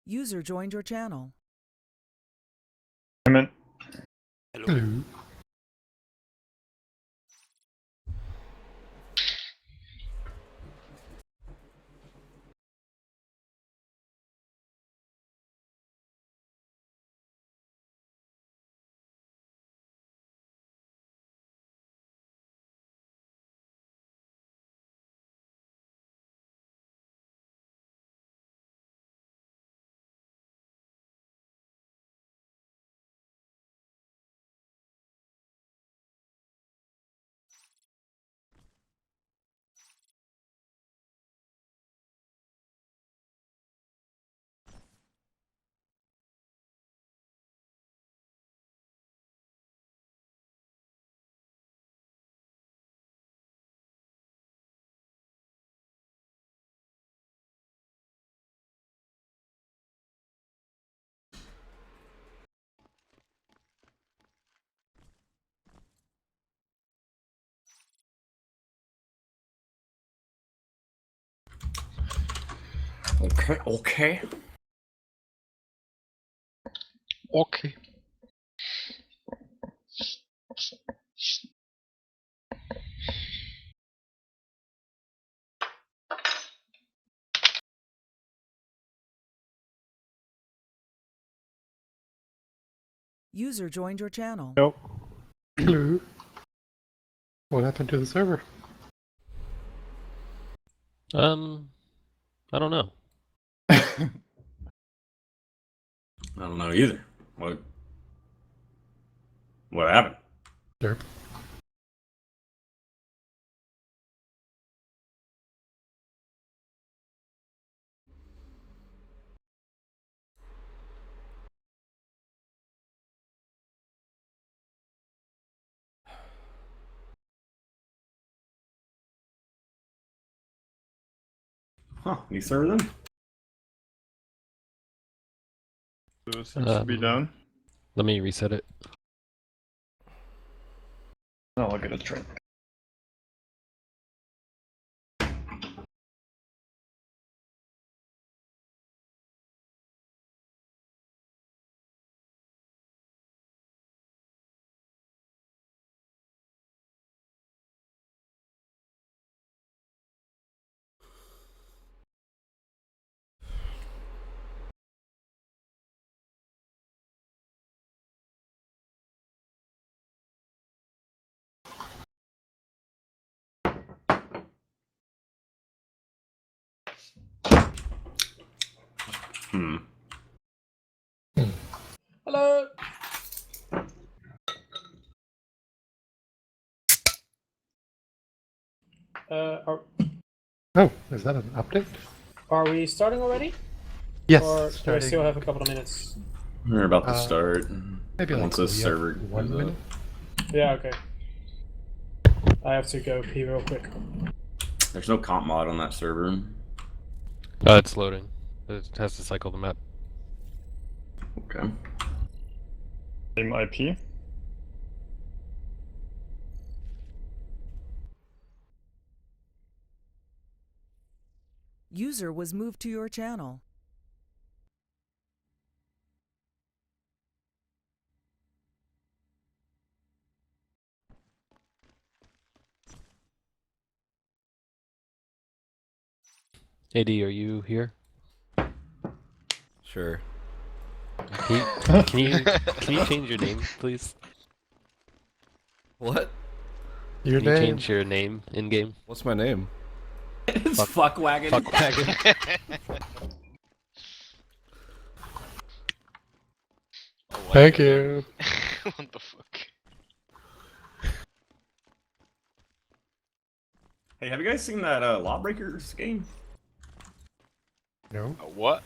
User joined your channel. I'm in. Hello. Okay. User joined your channel. Nope. Hello. What happened to the server? I don't know. I don't know either. What happened? Derp. Huh, new server then? So it seems to be done. Let me reset it. Oh, look at it try. Hello. Oh, is that an update? Are we starting already? Yes. Or do I starting still have a couple of minutes? We're about to start. maybe like once this server 1 goes minute. up. Yeah, okay. I have to go pee real quick. There's no comp mod on that server. It's loading. It has to cycle the map. Okay. Same IP. User was moved to your channel. AD, are you here? Sure. Can you change your name, please? What? Your Can you name? change your name in game? What's my name? It's fuckwagon. Fuckwagon. Thank you. What the fuck? Hey, have you guys seen that Lawbreakers game? No. What?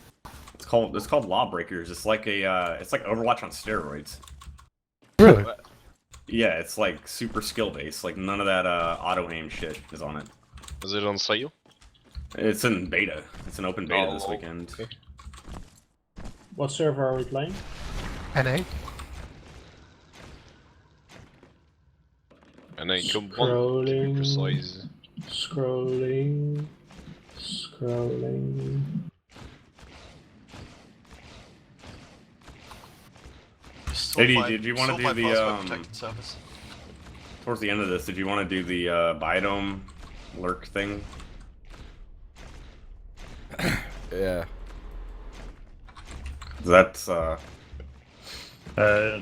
It's called Lawbreakers. It's like it's like Overwatch on steroids. Really? What? Yeah, it's like super skill based. Like none of that auto aim shit is on it. Is it on sale? It's in beta. It's an open beta this Oh, weekend. okay. What server are we playing? NA? And then come on, to be Scrolling. precise. Scrolling. Eddie, did you want to do my the password protected service. towards the end of this? Did you want to do the biodome lurk thing? Yeah. That's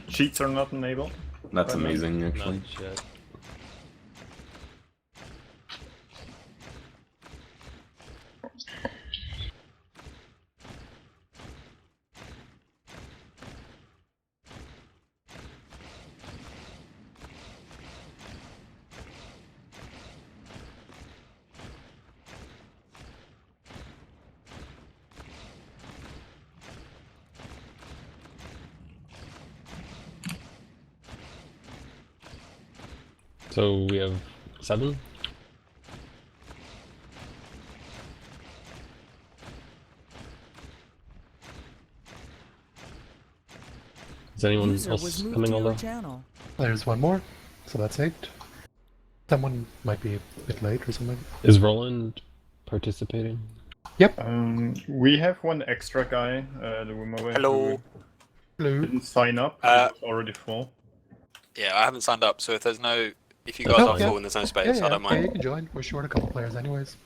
Cheats are not enabled. that's amazing, actually. Not yet. So we have 7. Is anyone User was else moved coming to your over? channel. There's one more, so that's 8. Someone might be a bit late or something. Is Roland participating? We have one extra guy, the room away, Hello. Hello. who didn't sign up. It's already full. Yeah, I haven't signed up, so if you guys are yeah. full and there's no space, I don't Yeah, mind. you can join. We're short a couple players anyways.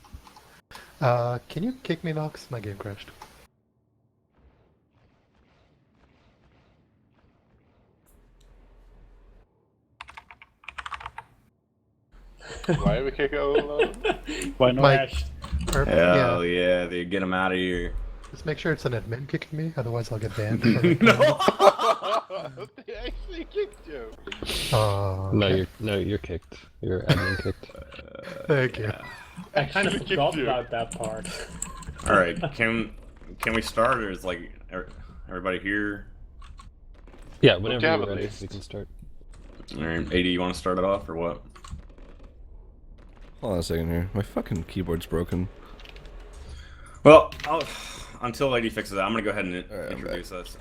Can you kick me, Nox? My game crashed. Why are we kicking over? Why not? Mike. Hell yeah, dude, get him out of here. Just make sure it's an admin kicking me, otherwise I'll get banned. For They actually kicked you. No, you're kicked. You're admin kicked. Thank you. I kind of forgot about that part. All right, can we start, or is like everybody here? Yeah, whenever have you're a ready, list. we can start. All right, AD, you want to start it off or what? Hold on a second here. My fucking keyboard's broken. Well, until AD fixes that, I'm gonna go ahead and Alright, I'm introduce us.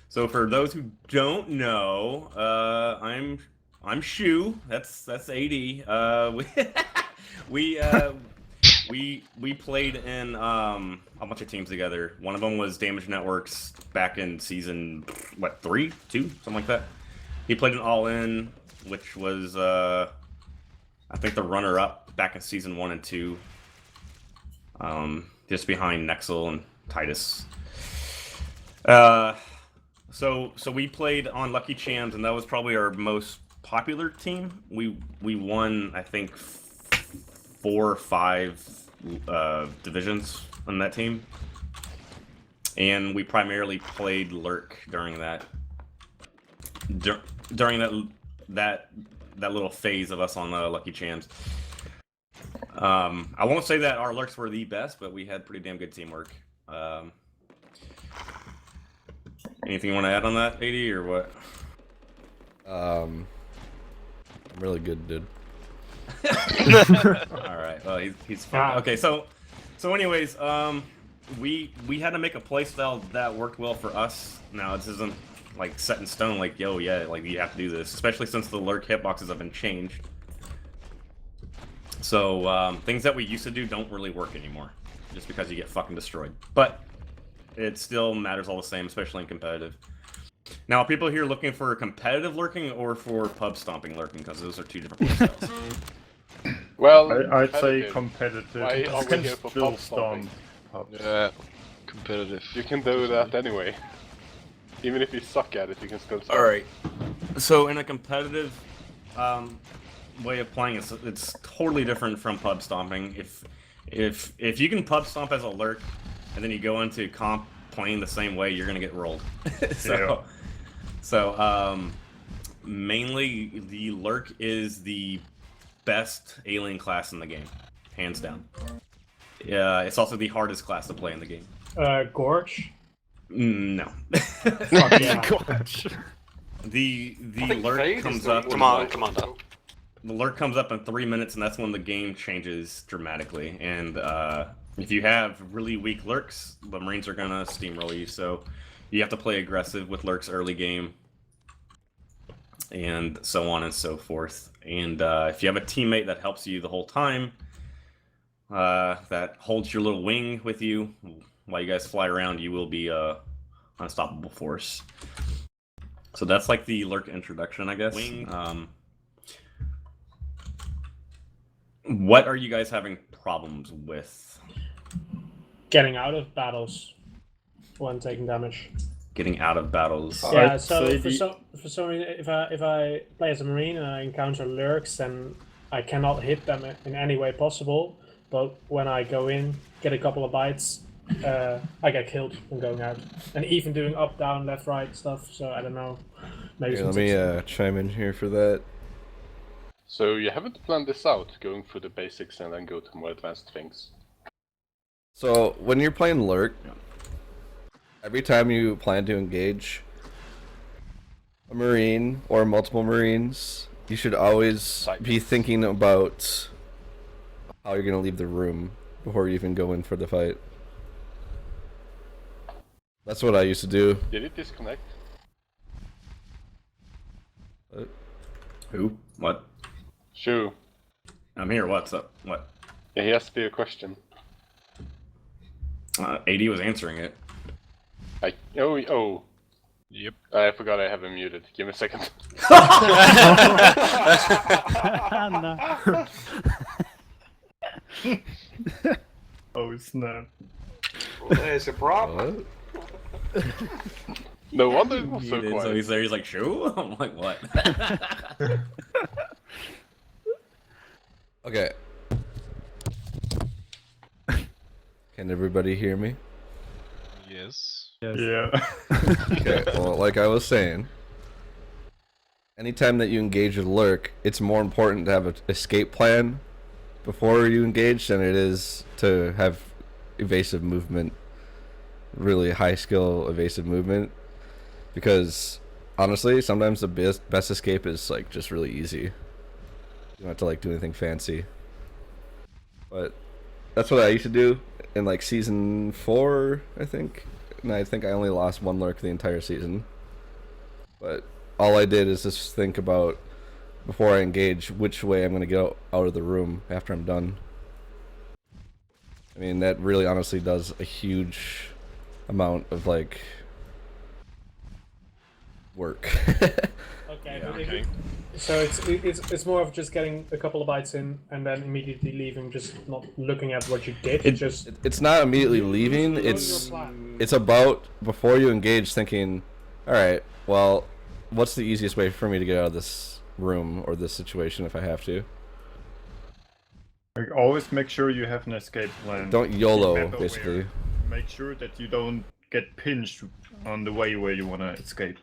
So for those who don't know, I'm Schu. That's AD. We played in a bunch of teams together. One of them was Damage Networks back in season 3, 2, something like that. He played an All In, which was I think the runner-up back in season 1 and 2. Just behind Nexel and Titus. So we played on Lucky Chams, and that was probably our most popular team. We won, I think, 4 or 5 divisions on that team, and we primarily played Lerk during that little phase of us on Lucky Chams. I won't say that our Lerks were the best, but we had pretty damn good teamwork. Anything you want to add on that, AD, or what? I'm really good, dude. All right. Well, he's fine. Okay, so anyways, we had to make a playstyle that worked well for us. Now this isn't like set in stone. Like, yo, yeah, like you have to do this, especially since the Lerk hitboxes have been changed. So things that we used to do don't really work anymore, just because you get fucking destroyed. But it still matters all the same, especially in competitive. Now, are people here looking for competitive lurking or for pub stomping lurking? Because those are 2 different playstyles. Well, I'd say competitive. Why You are we can here for still pub stomping? stomp pubs. Yeah, competitive. You can do that anyway. Even if you suck at it, you can still stomp. All right. So in a competitive way of playing, it's totally different from pub stomping. If you can pub stomp as a lurk, and then you go into comp playing the same way, you're gonna get rolled. So mainly the lurk is the best alien class in the game, hands down. It's also the hardest class to play in the game. Gorge? No. Fuck yeah. The lurk comes up. Commander. The lurk comes up in 3 minutes, and that's when the game changes dramatically. And if you have really weak lurks, the Marines are gonna steamroll you. So you have to play aggressive with lurks early game, and so on and so forth. And if you have a teammate that helps you the whole time, that holds your little wing with you while you guys fly around, you will be a unstoppable force. So that's like the Lerk introduction, I guess. What are you guys having problems with? Getting out of battles when taking damage. Getting out of battles. Yeah, I'd so say for some reason, if I play as a marine and I encounter lurks, then I cannot hit them in any way possible. But when I go in, get a couple of bites, I get killed from going out, and even doing up, down, left, right stuff. So I don't know. Maybe Here, let me chime in here for that. So you haven't planned this out, going through the basics and then go to more advanced things. So when you're playing Lerk, every time you plan to engage a marine or multiple marines, you should always be thinking about how you're gonna leave the room before you even go in for the fight. That's what I used to do. Did it disconnect? Who? What? Schu. I'm here. What's up? What? Yeah, he asked you a question. AD was answering it. Oh. Yep. I forgot I have him muted. Give me a second. Oh snap. There's a problem. No wonder it was so So quiet. he's there. He's like, "Shoo." I'm like, "What?" Okay. Can everybody hear me? Yes. Yeah. Okay, well, like I was saying, anytime that you engage with Lerk, it's more important to have an escape plan before you engage than it is to have evasive movement, really high skill evasive movement, because honestly, sometimes the best escape is like just really easy. You don't have to like do anything fancy. But that's what I used to do in like season 4, I think. And I think I only lost one Lerk the entire season. But all I did is just think about, before I engage, which way I'm going to get out of the room after I'm done. I mean, that really honestly does a huge amount of like work. Okay, Yeah, but okay. So it's more of just getting a couple of bites in and then immediately leaving, just not looking at what you did. It's not immediately leaving. It's about, before you engage, thinking, all right, well, what's the easiest way for me to get out of this room or this situation if I have to? Like, always make sure you have an escape plan. Don't Keep YOLO, map aware. basically. Make sure that you don't get pinched on the way where you want to escape.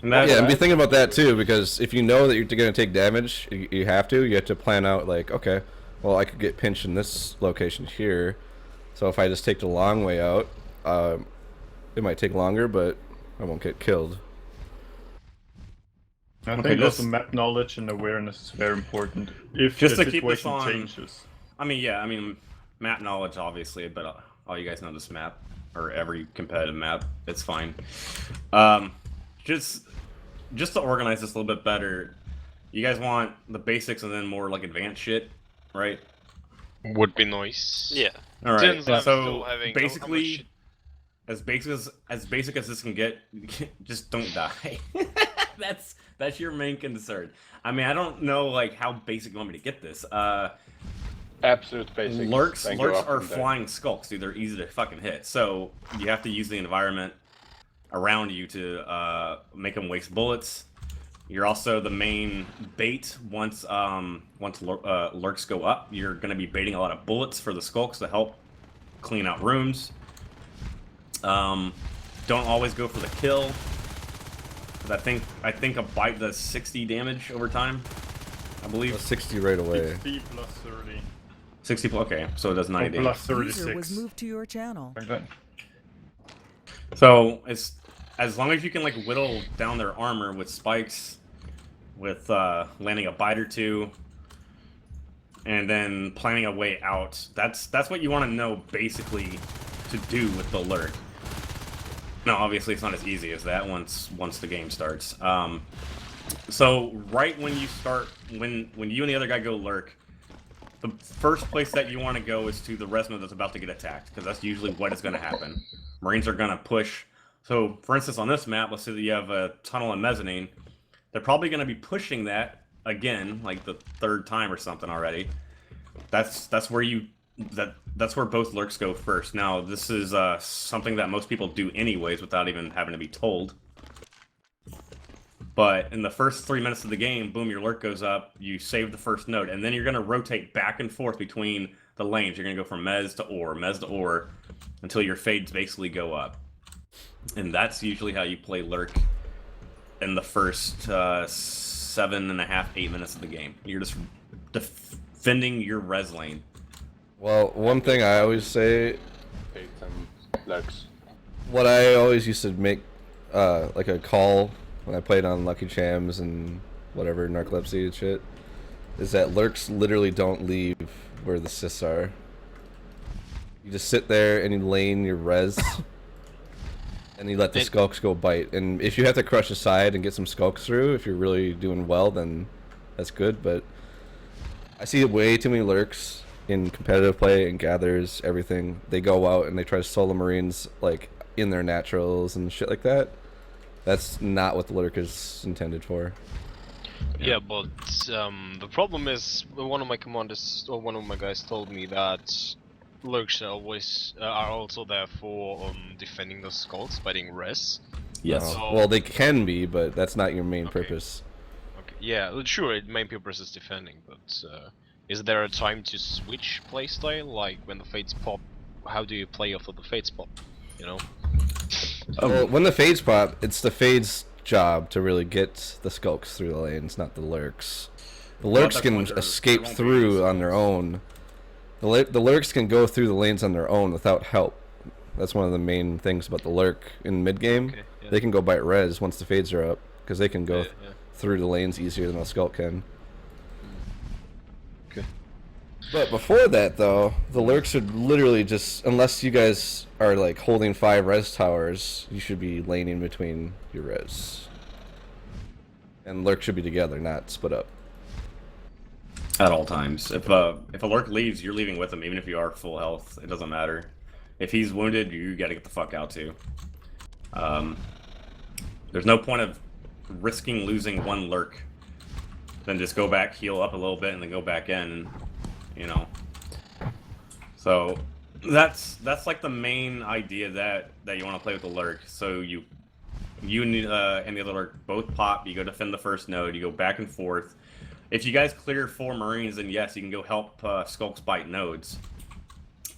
And Yeah, and be thinking about that too, because if you know that you're going to take damage, you have to plan out like, okay, well, I could get pinched in this location here, so if I just take the long way out, it might take longer, but I won't get killed. I Okay, think just- also map knowledge and awareness is very important. If Just the to keep this situation on- changes. I mean, map knowledge, obviously, but all you guys know this map, or every competitive map, it's fine. Just to organize this a little bit better, you guys want the basics and then more like advanced shit, right? Would be nice. Yeah. All right. Since I'm So still having how basically, much- as basic as this can get, just don't die. that's your main concern. I mean, I don't know like how basic you want me to get this. Absolute basics. Lerks then go up are from there. flying skulks, dude. They're easy to fucking hit. So you have to use the environment around you to make them waste bullets. You're also the main bait once Lerks go up. You're going to be baiting a lot of bullets for the skulks to help clean out rooms. Don't always go for the kill, because I think a bite does 60 damage over time, I believe. 60 right away. 60 plus 30. 60. Okay, so it does 90 Or damage. plus User was 36. moved to your channel. Like that. So it's as long as you can like whittle down their armor with spikes, with landing a bite or two, and then planning a way out. That's what you want to know basically to do with the Lerk. Now, obviously, it's not as easy as that once the game starts. So right when you start, when you and the other guy go Lerk, the first place that you want to go is to the resonant that's about to get attacked, because that's usually what is going to happen. Marines are going to push So, for instance, on this map, let's say that you have a tunnel and mezzanine. They're probably going to be pushing that again, like the third time or something already. That's where that's where both lurks go first. Now, this is something that most people do anyways without even having to be told. But in the first 3 minutes of the game, boom, your lurk goes up, you save the first node, and then you're going to rotate back and forth between the lanes. You're going to go from mez to ore, until your fades basically go up. And that's usually how you play lurk in the first 7.5, 8 minutes of the game. You're just defending your res lane. Well, one thing I always say, Fades and lerks. what I always used to make like a call when I played on Lucky Chams and whatever, narcolepsy and shit, is that lurks literally don't leave where the sys are. You just sit there and you lane your res, and you let the skulks go bite. And if you have to crush a side and get some skulks through, if you're really doing well, then that's good. But I see way too many lurks in competitive play and gathers, everything. They go out and they try to solo marines like in their naturals and shit like that. That's not what the lurk is intended for. Yeah, but the problem is one of my commanders or one of my guys told me that lurks are always are also there for defending the skulls, fighting res. Yes. So, Well, they can be, but that's not your main purpose. okay. Yeah, sure. Main purpose is defending, but is there a time to switch playstyle? Like when the fates pop, how do you play after the fates pop? You know. Well, when the fades pop, it's the fades' job to really get the skulks through the lanes, not the lurks. The lurks can escape through on their own. The lurks can go through the lanes on their own without help. That's one of the main things about the lurk in mid game. Okay, yeah. They can go bite res once the fades are up, because they can go through the lanes easier than a skulk can. Okay. But before that, though, the lurks should literally just, unless you guys are like holding 5 res towers, you should be laning between your res. And lurk should be together, not split up. At all times. If a lurk leaves, you're leaving with him, even if you are full health. It doesn't matter. If he's wounded, you gotta get the fuck out too. There's no point of risking losing one lurk. Then just go back, heal up a little bit, and then go back in, and, you know. So that's like the main idea that you want to play with the lurk. So you and the other lurk both pop. You go defend the first node. You go back and forth. If you guys clear 4 marines, then yes, you can go help skulks bite nodes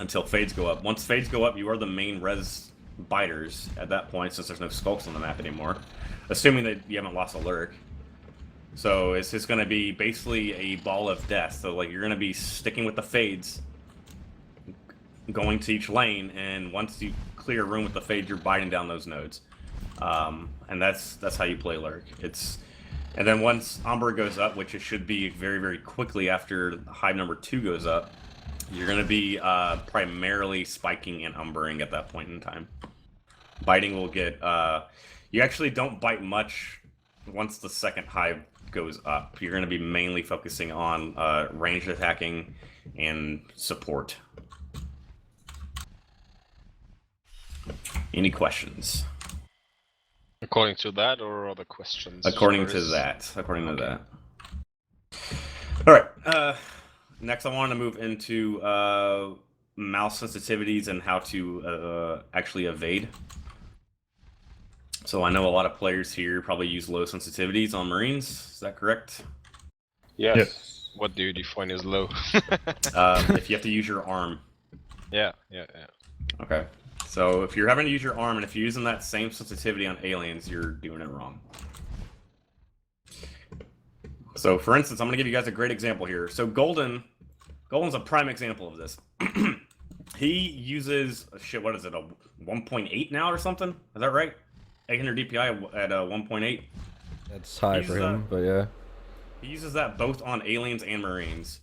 until fades go up. Once fades go up, you are the main res biters at that point, since there's no skulks on the map anymore, assuming that you haven't lost a lurk. So it's just going to be basically a ball of death. So like you're going to be sticking with the fades, going to each lane, and once you clear a room with the fades, you're biting down those nodes. And that's how you play lurk. And then once Umber goes up, which it should be very, very quickly after hive number 2 goes up, you're going to be primarily spiking and umbering at that point in time. Biting will get... you actually don't bite much once the second hive goes up. You're going to be mainly focusing on ranged attacking and support. Any questions? According to that, or other questions? According to that. All right. Next, I wanted to move into mouse sensitivities and how to actually evade. So I know a lot of players here probably use low sensitivities on Marines. Is that correct? Yes. Yep. What do you define as low? If you have to use your arm. Yeah. Okay. So if you're having to use your arm, and if you're using that same sensitivity on aliens, you're doing it wrong. So for instance, I'm going to give you guys a great example here. So Golden's a prime example of this. He uses, shit, what is it, a 1.8 now or something? Is that right? 800 DPI at 1.8? That's high for him, but yeah. He uses that both on aliens and Marines.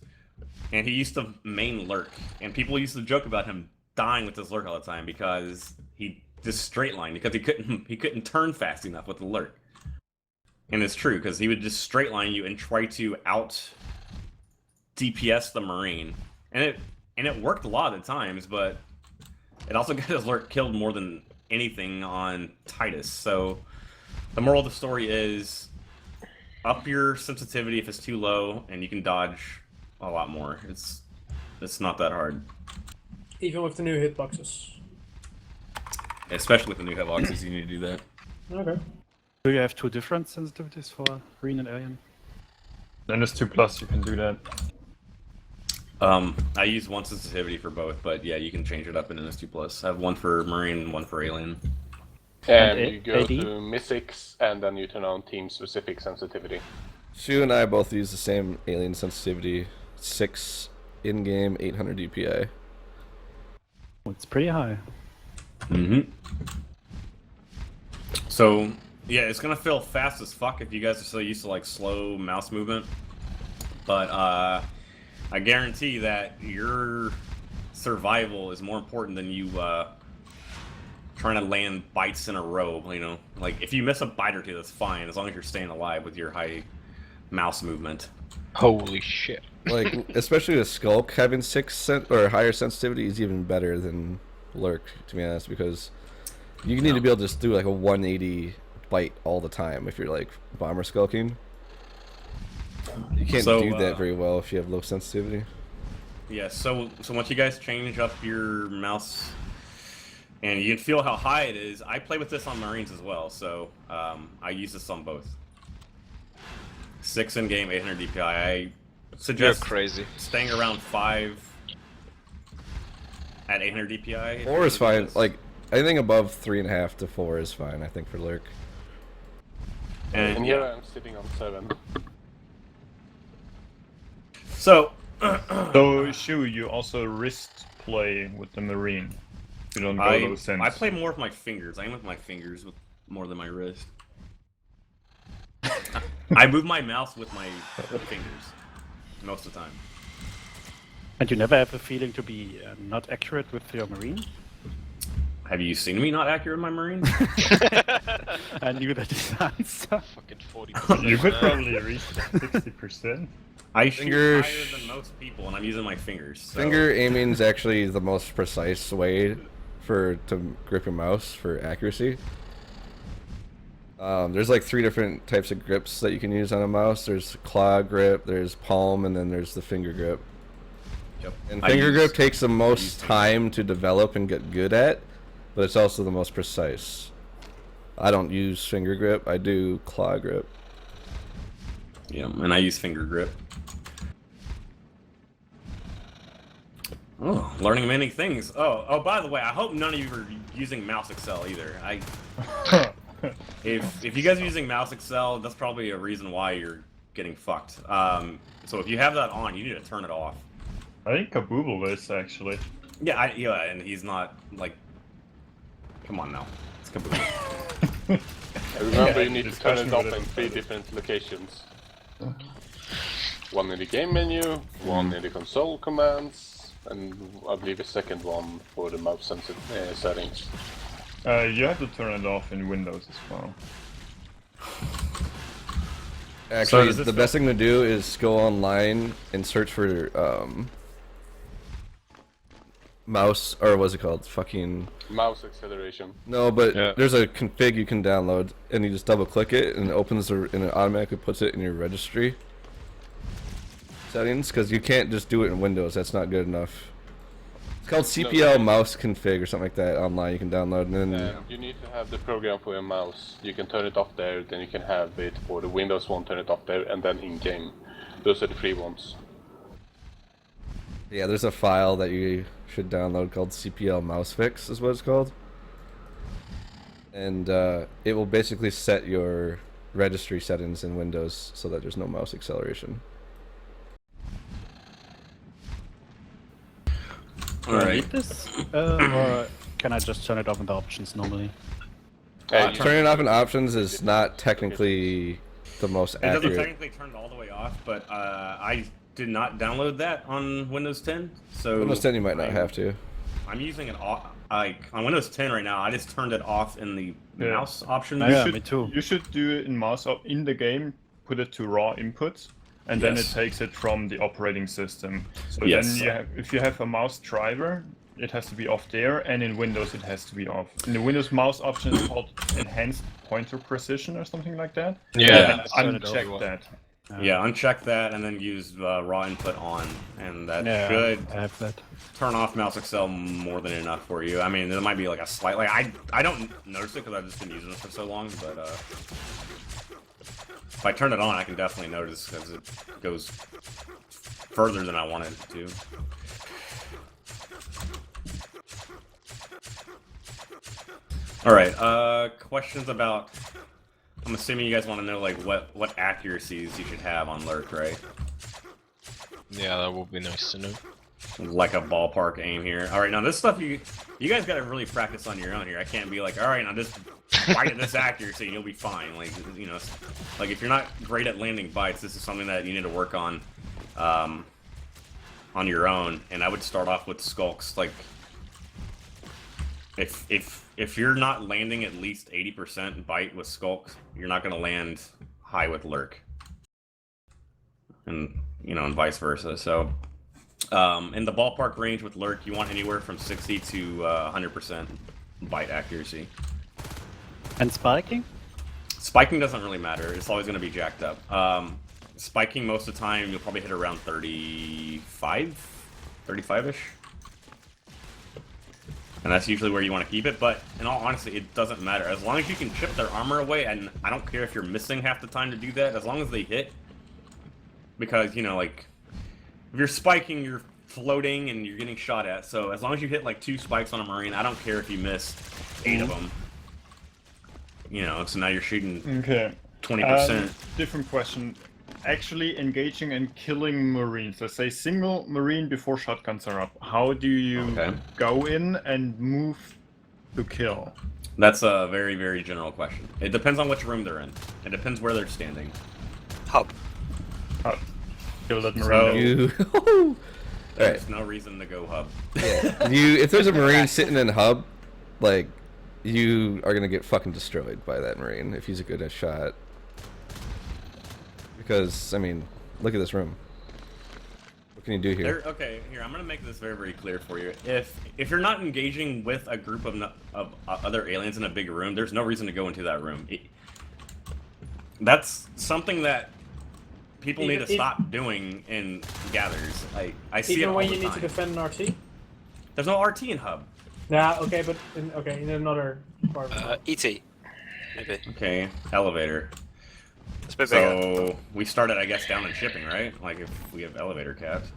And he used to main lurk. And people used to joke about him dying with his lurk all the time because he just straight line, because he couldn't turn fast enough with the lurk. And it's true, because he would just straight line you and try to out DPS the Marine. And it worked a lot of the times, but it also got his lurk killed more than anything on Titus. So the moral of the story is up your sensitivity if it's too low, and you can dodge a lot more. It's not that hard. Even with the new hitboxes. Especially with the new hitboxes, you need to do that. Okay. Do you have 2 different sensitivities for Marine and Alien? Then there's 2+, you can do that. I use one sensitivity for both, but yeah, you can change it up in NS2+. I have one for Marine and one for Alien. And you go AD? to Mystics, and then you turn on team-specific sensitivity. Schu and I both use the same alien sensitivity, 6 in-game, 800 DPI. It's pretty high. Mm-hmm. So, yeah, it's gonna feel fast as fuck if you guys are so used to, like, slow mouse movement. But, I guarantee that your survival is more important than you, trying to land bites in a row, you know? Like, if you miss a bite or two, that's fine, as long as you're staying alive with your high mouse movement. Holy shit. Like, especially with Skulk, having 6 or higher sensitivity is even better than Lerk, to be honest, because you need to be able to just do like a 180 bite all the time if you're like bomber skulking. You can't do that very well if you have low sensitivity. Yeah, so once you guys change up your mouse, and you can feel how high it is, I play with this on Marines as well, so I use this on both. 6 in-game, 800 DPI. I suggest crazy. Staying around 5 at 800 DPI. 4 is fine. Like, anything above 3.5 to 4 is fine, I think, for Lerk. And here I'm sitting on 7. So, So, Schu, you also wrist play with the Marine. You don't go low sense. I play more with my fingers. I aim with my fingers more than my wrist. I move my mouse with my fingers most of the time. And you never have a feeling to be not accurate with your Marine? Have you seen me not accurate in my Marine? I knew that answer. Fucking 40%. You could probably reach 60%. I shoot higher than most people, and I'm using my fingers. So. Finger aiming is actually the most precise way to grip your mouse for accuracy. There's like 3 different types of grips that you can use on a mouse. There's claw grip, there's palm, and then there's the finger grip. Yep. And finger grip takes the most time to develop and get good at, but it's also the most precise. I don't use finger grip, I do claw grip. Yeah, and I use finger grip. Oh, learning many things. Oh, by the way, I hope none of you are using Mouse Excel either. If you guys are using Mouse Excel, that's probably a reason why you're getting fucked. So if you have that on, you need to turn it off. I think Kabooble is, actually. Yeah, and he's not, like... Come on now. It's Kabooble. Remember, you need to turn it off in 3 different locations. One in the game menu, one in the console commands, and I believe a second one for the mouse settings. You have to turn it off in Windows as well. Actually, the best thing to do is go online and search for mouse, or what's it called? Fucking... Mouse acceleration. No, but there's a config you can download, and you just double click it, and it opens and it automatically puts it in your registry settings, because you can't just do it in Windows. That's not good enough. It's called Cpl Mouse Config or something like that online. You can download, and then you need to have the program for your mouse. You can turn it off there, then you can have it for the Windows one, turn it off there, and then in game. Those are the free ones. yeah, there's a file that you should download called Cpl Mouse Fix is what it's called, and it will basically set your registry settings in Windows so that there's no mouse acceleration. Alright. This? Or can I just turn it off in the options normally? Turning it off in options is not technically the most accurate. It doesn't technically turn it all the way off, but I did not download that on Windows 10. So Windows 10 you might not have to. I'm using it off, like on Windows 10 right now. I just turned it off in the mouse options. Me too. You should do it in mouse in the game. Put it to raw inputs, and then it takes it from the operating system. So then if you have a mouse driver, it has to be off there, and in Windows it has to be off. In the Windows mouse option is called Enhanced Pointer Precision or something like that. Yeah. Uncheck that. Yeah, uncheck that and then use raw input on, and that should have that. turn off mouse excel more than enough for you. I mean, there might be like a slight, like I don't notice it because I've just been using it for so long, but if I turn it on, I can definitely notice because it goes further than I wanted it to. All right, questions about. I'm assuming you guys want to know like what accuracies you should have on Lerk, right? Yeah, that would be nice to know. Like a ballpark aim here. All right, now this stuff you guys got to really practice on your own here. I can't be like, all right, now just bite at this accuracy and you'll be fine. Like, you know, like if you're not great at landing bites, this is something that you need to work on your own. And I would start off with skulks. Like, if you're not landing at least 80% bite with skulks, you're not going to land high with Lerk. And, you know, and vice versa. So, in the ballpark range with Lerk, you want anywhere from 60 to 100% bite accuracy. And spiking? Spiking doesn't really matter. It's always going to be jacked up. Spiking, most of the time, you'll probably hit around 35-ish. And that's usually where you want to keep it, but in all honesty, it doesn't matter. As long as you can chip their armor away, and I don't care if you're missing half the time to do that, as long as they hit. Because, you know, like, if you're spiking, you're floating and you're getting shot at. So as long as you hit like 2 spikes on a Marine, I don't care if you miss 8 of them. You know, so now you're shooting 20%. Different question. Actually engaging and killing Marines. Let's say single Marine before shotguns are up. How do you go in and move to kill? That's a very, very general question. It depends on which room they're in. It depends where they're standing. Hub. Hub. Kill that Marine. There's no reason to go hub. If there's a Marine sitting in hub, like, you are gonna get fucking destroyed by that Marine if he's a good shot. Because, I mean, look at this room. What can you do here? Okay, here, I'm going to make this very, very clear for you. If you're not engaging with a group of other aliens in a big room, there's no reason to go into that room. That's something that people need to stop doing in gathers. I see it all the time. Even when you need to defend an RT? There's no RT in hub. Yeah, okay, but in another part. ET, maybe. Okay, elevator. It's a bit so bigger. we started, I guess, down in shipping, right? Like if we have elevator caps.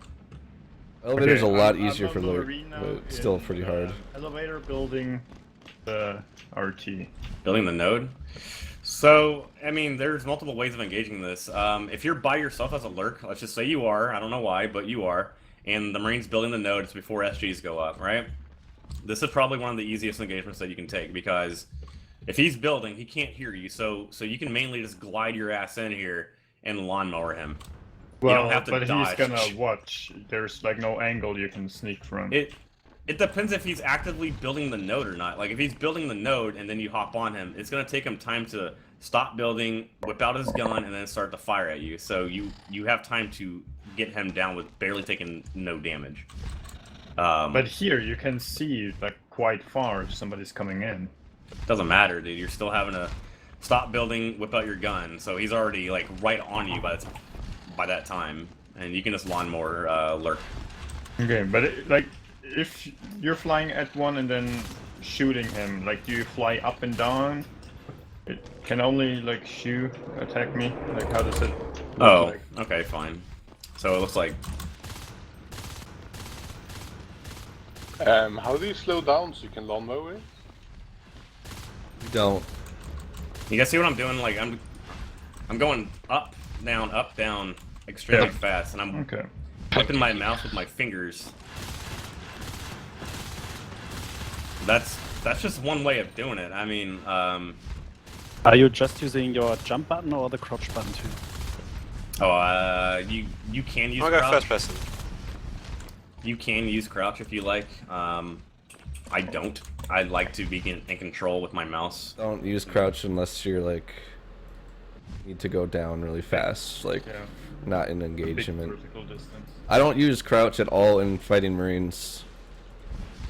Elevator's a lot easier for Lerk, but it's still pretty hard. Elevator building the RT. Building the node? So, I mean, there's multiple ways of engaging this. If you're by yourself as a Lerk, let's just say you are, I don't know why, but you are, and the Marine's building the node, it's before SGs go up, right? This is probably one of the easiest engagements that you can take, because if he's building, he can't hear you, so you can mainly just glide your ass in here and lawnmower him. Well, you don't have to but dodge. He's gonna watch. There's like no angle you can sneak from. It depends if he's actively building the node or not. Like if he's building the node and then you hop on him, it's gonna take him time to stop building, whip out his gun, and then start to fire at you. So you have time to get him down with barely taking no damage. But here you can see like quite far if somebody's coming in. Doesn't matter, dude. You're still having to stop building, whip out your gun. So he's already like right on you by that time, and you can just lawnmower Lerk. Okay, but like if you're flying at one and then shooting him, like do you fly up and down? It can only like Schu attack me. Like how does it look like? Okay, fine. So it looks like. How do you slow down so you can lawnmower it? You don't. You guys see what I'm doing? Like I'm going up, down, extremely fast, and I'm whipping my mouse with my fingers. That's just one way of doing it. I mean, Are you just using your jump button or the crouch button too? You can use. I'll go first person. You can use crouch if you like. I don't. I like to be in control with my mouse. Don't use crouch unless you're like need to go down really fast, like not in engagement. I don't use crouch at all in fighting Marines.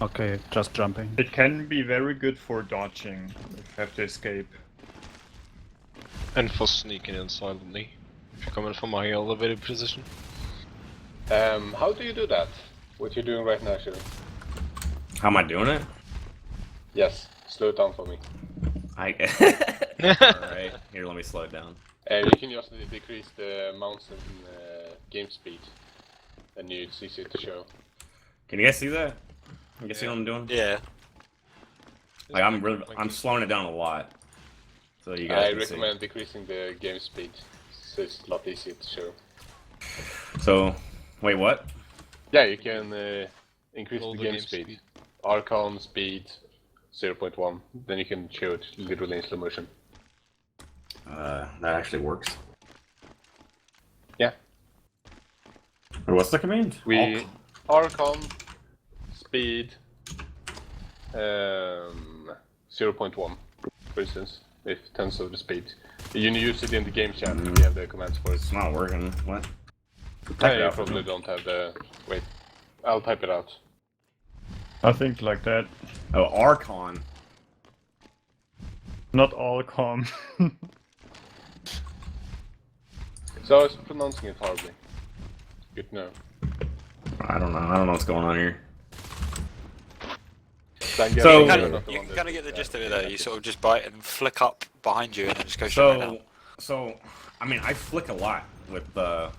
Okay, just jumping. It can be very good for dodging if you have to escape. And for sneaking in silently. If you're coming from a high elevated position. How do you do that? What you're doing right now, Schu? How am I doing it? Yes, slow it down for me. Alright, here, let me slow it down. You can just decrease the mouse and game speed. And it's easy to show. Can you guys see that? You guys see what I'm doing? Yeah. Like, I'm slowing it down a lot. So you guys I can see. recommend decreasing the game speed, so it's a lot easier to show. So, wait, what? Yeah, you can increase Roll the game speed. Archon speed 0.1, then you can show it literally in slow motion. That actually works. Yeah. Or what's the command? Archon speed 0.1, for instance, if tens of the speed. You use it in the game chat. You have the commands for it. It's not working. What? I probably don't have the. Wait, I'll type it out. I think like that. Oh, Archon. Not all calm. So I was pronouncing it horribly. Good to know. I don't know what's going on here. You can kind of get the gist of it though. You sort of just bite and flick up behind you and then just go straight down. So, I mean, I flick a lot with the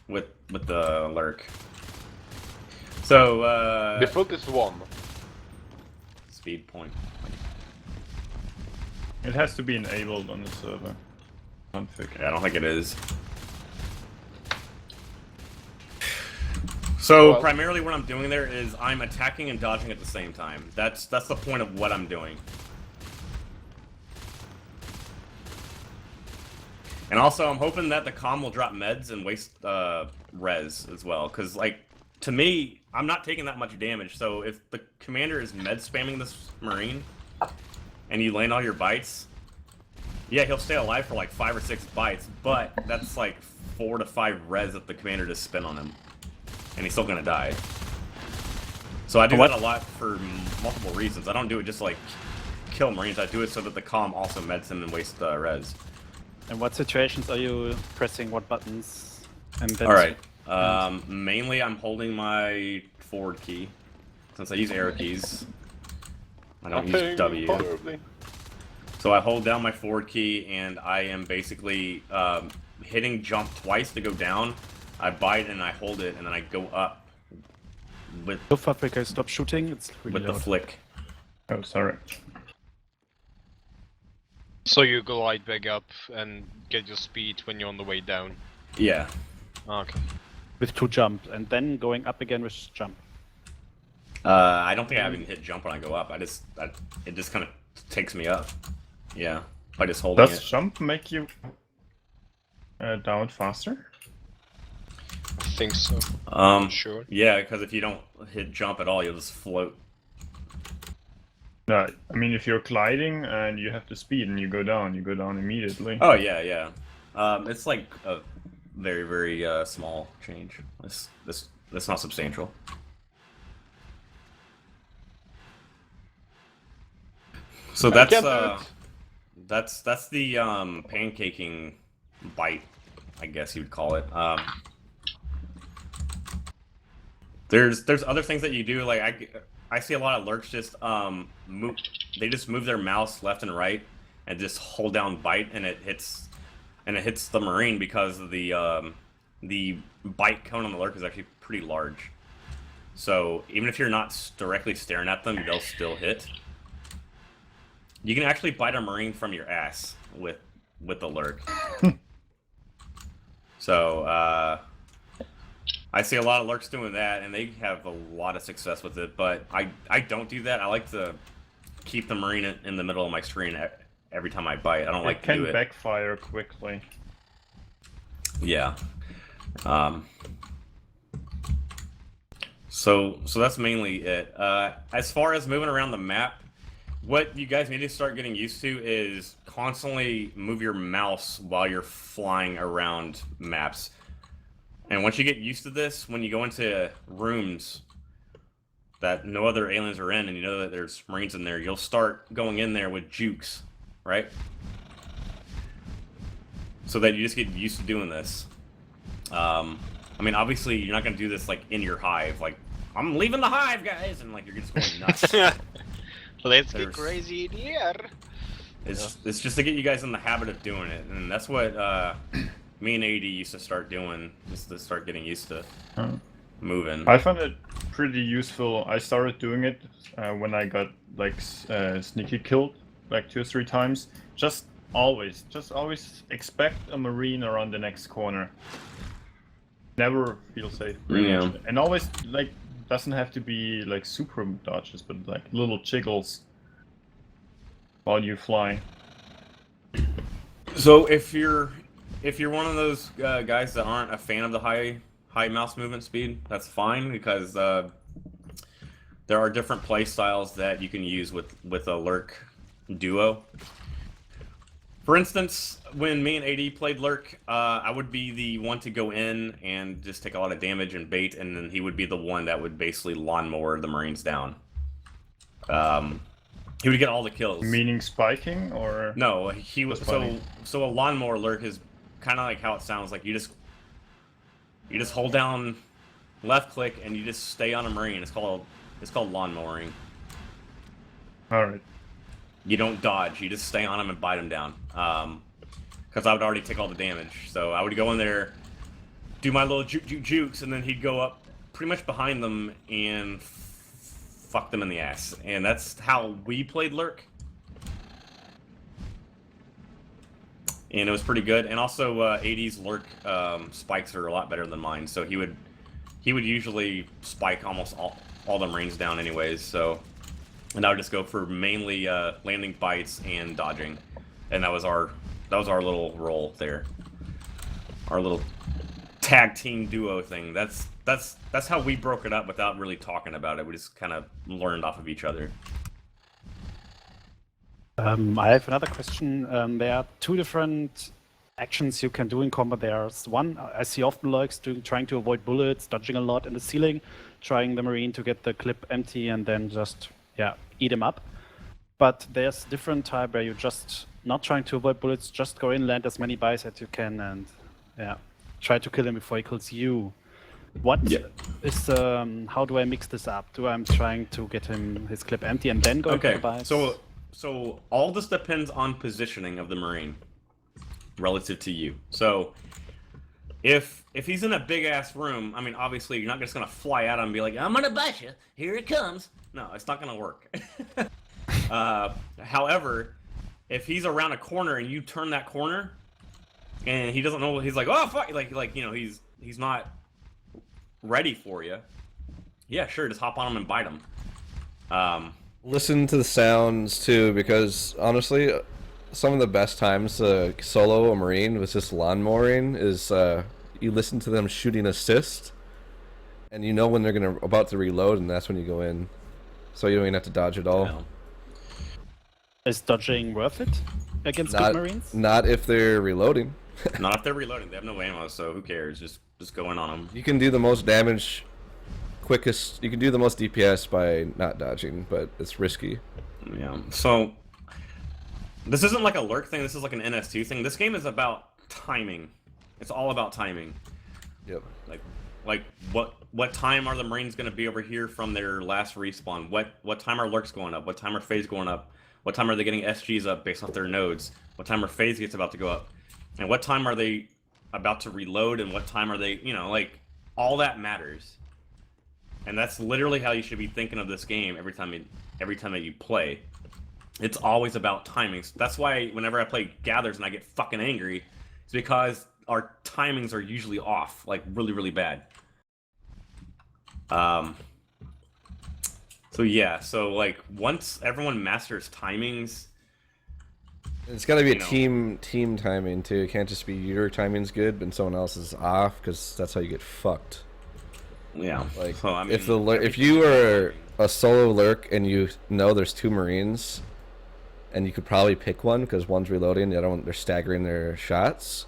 Lerk. So, the flick is 1. Speed point. It has to be enabled on the server. Yeah, I don't think it is. So Well, primarily what I'm doing there is I'm attacking and dodging at the same time. That's the point of what I'm doing. And also I'm hoping that the comm will drop meds and waste res as well. Cause like, to me, I'm not taking that much damage. So if the commander is med spamming this Marine and you land all your bites, yeah, he'll stay alive for like 5 or 6 bites, but that's like 4 to 5 res that the commander just spent on him. And he's still gonna die. So I do that a lot for multiple reasons. I don't do it just to, like, kill Marines. I do it so that the comm also meds him and wastes res. In what situations are you pressing what buttons? And Alright. Mainly I'm holding my forward key. Since I use arrow keys. I don't use W. Horribly. So I hold down my forward key and I am basically hitting jump twice to go down. I bite and I hold it and then I go up with Luftwaffe, stop shooting. It's really with the loud. flick. Oh, sorry. So you glide back up and get your speed when you're on the way down. Yeah. Okay. With 2 jump and then going up again with jump. I don't think I even hit jump when I go up. It just kind of takes me up. Yeah. By just holding Does it. jump make you down faster? I think so. Sure. Yeah, because if you don't hit jump at all, you'll just float. No, I mean if you're gliding and you have the speed and you go down immediately. Oh yeah, yeah. It's like a very, very small change. It's not substantial. So that's the pancaking bite, I guess you would call it. There's other things that you do, like I see a lot of Lerks just move their mouse left and right and just hold down bite and it hits the Marine because of the bite cone on the Lerk is actually pretty large. So even if you're not directly staring at them, they'll still hit. You can actually bite a Marine from your ass with the Lerk. So I see a lot of Lerks doing that, and they have a lot of success with it, but I don't do that. I like to keep the Marine in the middle of my screen every time I bite. I don't like to do it. It can backfire quickly. Yeah. So that's mainly it. As far as moving around the map, what you guys need to start getting used to is constantly move your mouse while you're flying around maps. And once you get used to this, when you go into rooms, that no other aliens are in, and you know that there's Marines in there, you'll start going in there with jukes, right? So that you just get used to doing this. I mean, obviously, you're not going to do this, like, in your hive. Like, I'm leaving the hive, guys! And, like, you're just going nuts. Let's get crazy in here. It's just to get you guys in the habit of doing it. And that's what me and AD used to start doing, just to start getting used to moving. I found it pretty useful. I started doing it when I got, like, sneaky killed, like, 2 or 3 times. Just always expect a Marine around the next corner. Never feel safe. Yeah. And always, like, doesn't have to be, like, super dodges, but, like, little jiggles while you fly. So if you're one of those guys that aren't a fan of the high mouse movement speed, that's fine, because there are different play styles that you can use with a Lerk duo. For instance, when me and AD played Lerk, I would be the one to go in and just take a lot of damage and bait, and then he would be the one that would basically lawnmower the Marines down. He would get all the kills. Meaning spiking, or no? He was so a lawnmower Lerk is kind of like how it sounds. Like you just hold down left click and you just stay on a Marine. It's called lawnmowering. All right. You don't dodge. You just stay on him and bite him down. Because I would already take all the damage. So I would go in there, do my little jukes, and then he'd go up pretty much behind them and fuck them in the ass. And that's how we played Lerk. And it was pretty good. And also, AD's Lerk spikes are a lot better than mine. So he would usually spike almost all the Marines down anyways. So. And I would just go for mainly landing bites and dodging, and that was our little role there, our little tag team duo thing. That's how we broke it up without really talking about it. We just kind of learned off of each other. I have another question. There are 2 different actions you can do in combat. There's one I see often Lerks trying to avoid bullets, dodging a lot in the ceiling, trying the Marine to get the clip empty, and then just eat him up. But there's different type where you're just not trying to avoid bullets, just go in, land as many bites as you can, and try to kill him before he kills you. What is how do I mix this up? Do I'm trying to get his clip empty and then go for the bites? So all this depends on positioning of the Marine relative to you. So if he's in a big ass room, I mean, obviously you're not just gonna fly at him and be like, I'm gonna bite you, here it comes. No, it's not gonna work. However, if he's around a corner and you turn that corner and he doesn't know, he's like, oh fuck, like you know, he's not ready for you. Yeah, sure, just hop on him and bite him. Listen to the sounds too, because honestly, some of the best times to solo a Marine with just lawnmowering is you listen to them shooting assist, and you know when they're about to reload, and that's when you go in. So you don't even have to dodge at all. No. Is dodging worth it against good Marines? Not if they're reloading. Not if they're reloading. They have no ammo, so who cares? Just go in on them. You can do the most damage quickest. You can do the most DPS by not dodging, but it's risky. Yeah. So this isn't like a Lerk thing. This is like an NS2 thing. This game is about timing. It's all about timing. Yep. Like what time are the Marines going to be over here from their last respawn? What time are Lerks going up? What time are Phase going up? What time are they getting SGs up based off their nodes? What time are Phase gets about to go up? And what time are they about to reload? And what time are they, you know, like, all that matters. And that's literally how you should be thinking of this game every time that you play. It's always about timings. That's why whenever I play Gathers and I get fucking angry, it's because our timings are usually off, like really, really bad. So yeah, so like once everyone masters timings, it's got to be a team timing too. It can't just be your timing's good but someone else is off, because that's how you get fucked. Yeah. Like so, I mean, if you are a solo Lerk and you know there's 2 Marines, and you could probably pick one because one's reloading, the other one they're staggering their shots,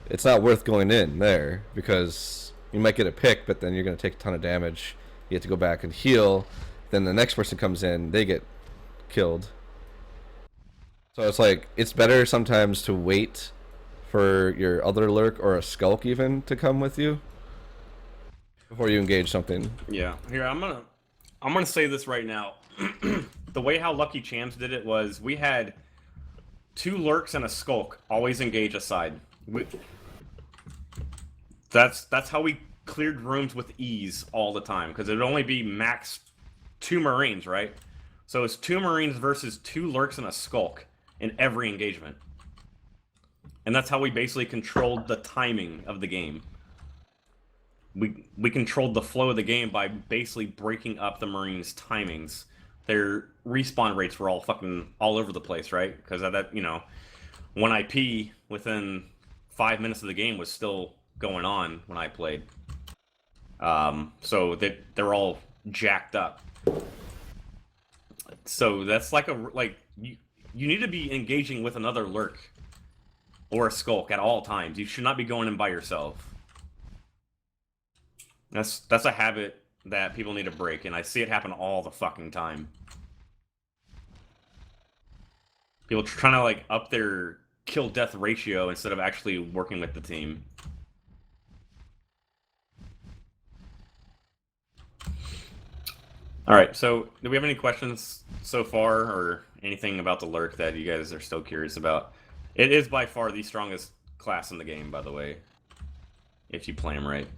it's not worth going in there because you might get a pick, but then you're going to take a ton of damage You have to go back and heal. Then the next person comes in, they get killed. So it's like, it's better sometimes to wait for your other lurk or a skulk even to come with you before you engage something. Yeah. Here, I'm gonna say this right now. The way how Lucky Chams did it was we had 2 lurks and a skulk always engage aside. That's how we cleared rooms with ease all the time, because it'd only be max 2 Marines, right? So it's 2 Marines versus 2 lurks and a skulk in every engagement. And that's how we basically controlled the timing of the game. We controlled the flow of the game by basically breaking up the Marines' timings. Their respawn rates were all over the place, right? Because of that, 1 IP within 5 minutes of the game was still going on when I played. So they're all jacked up. So that's you need to be engaging with another lurk or a skulk at all times. You should not be going in by yourself. That's a habit that people need to break, and I see it happen all the fucking time. People trying to up their kill-death ratio instead of actually working with the team. Alright, so do we have any questions so far, or anything about the Lerk that you guys are still curious about? It is by far the strongest class in the game, by the way, if you play him right.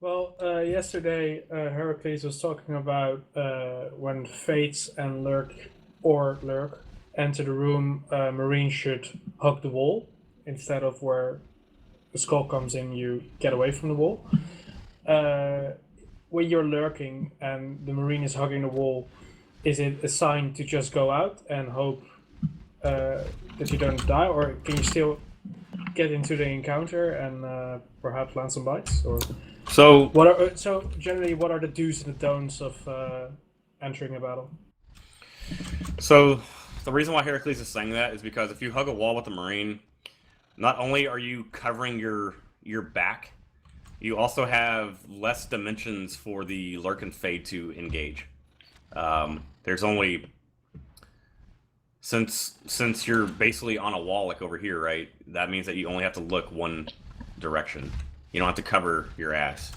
Well, yesterday Heracles was talking about when Fates and Lerk enter the room, Marine should hug the wall instead of where the skull comes in, you get away from the wall. When you're lurking and the Marine is hugging the wall, is it a sign to just go out and hope that you don't die, or can you still get into the encounter and perhaps land some bites? Or so generally, what are the do's and the don'ts of entering a battle? So the reason why Heracles is saying that is because if you hug a wall with a Marine, not only are you covering your back, you also have less dimensions for the Lurk and Fade to engage. There's only, since you're basically on a wall like over here, right? That means that you only have to look one direction. You don't have to cover your ass.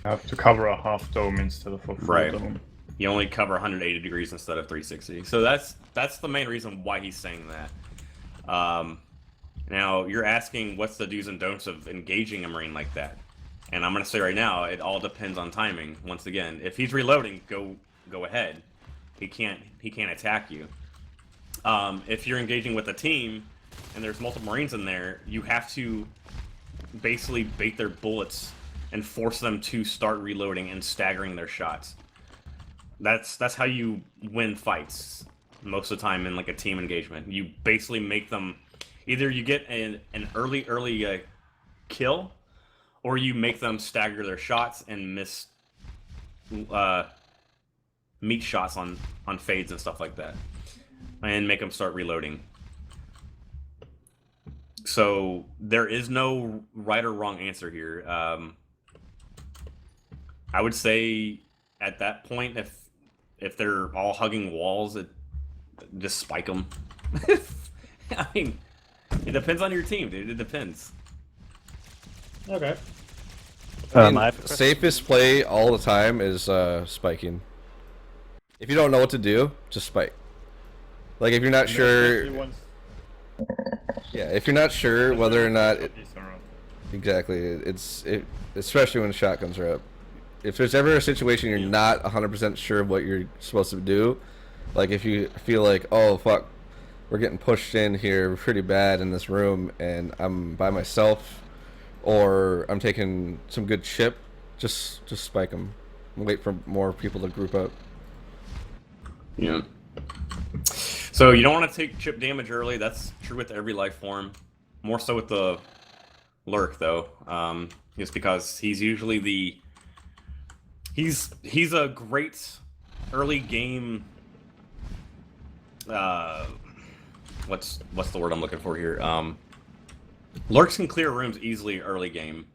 You have to cover a half dome instead of a full dome. You only cover 180 degrees instead of 360. So that's the main reason why he's saying that. Now, you're asking what's the do's and don'ts of engaging a Marine like that. And I'm going to say right now, it all depends on timing. Once again, if he's reloading, go ahead. He can't attack you. If you're engaging with a team and there's multiple Marines in there, you have to basically bait their bullets and force them to start reloading and staggering their shots. That's how you win fights most of the time in like a team engagement. You basically make them, either you get an early kill, or you make them stagger their shots and miss meat shots on fades and stuff like that, and make them start reloading. So there is no right or wrong answer here. I would say at that point, if they're all hugging walls, just spike them. I mean, it depends on your team, dude. It depends. Okay. Safest play all the time is spiking. If you don't know what to do, just spike. Like if you're not sure, if you're not sure whether or not exactly, especially when shotguns are up. If there's ever a situation you're not 100% sure what you're supposed to do, like if you feel like, oh fuck, we're getting pushed in here pretty bad in this room and I'm by myself, or I'm taking some good chip, just spike them and wait for more people to group up. Yeah. So you don't want to take chip damage early. That's true with every life form. More so with the Lerk though, just because he's usually he's a great early game. What's the word I'm looking for here? Lurks can clear rooms easily early game.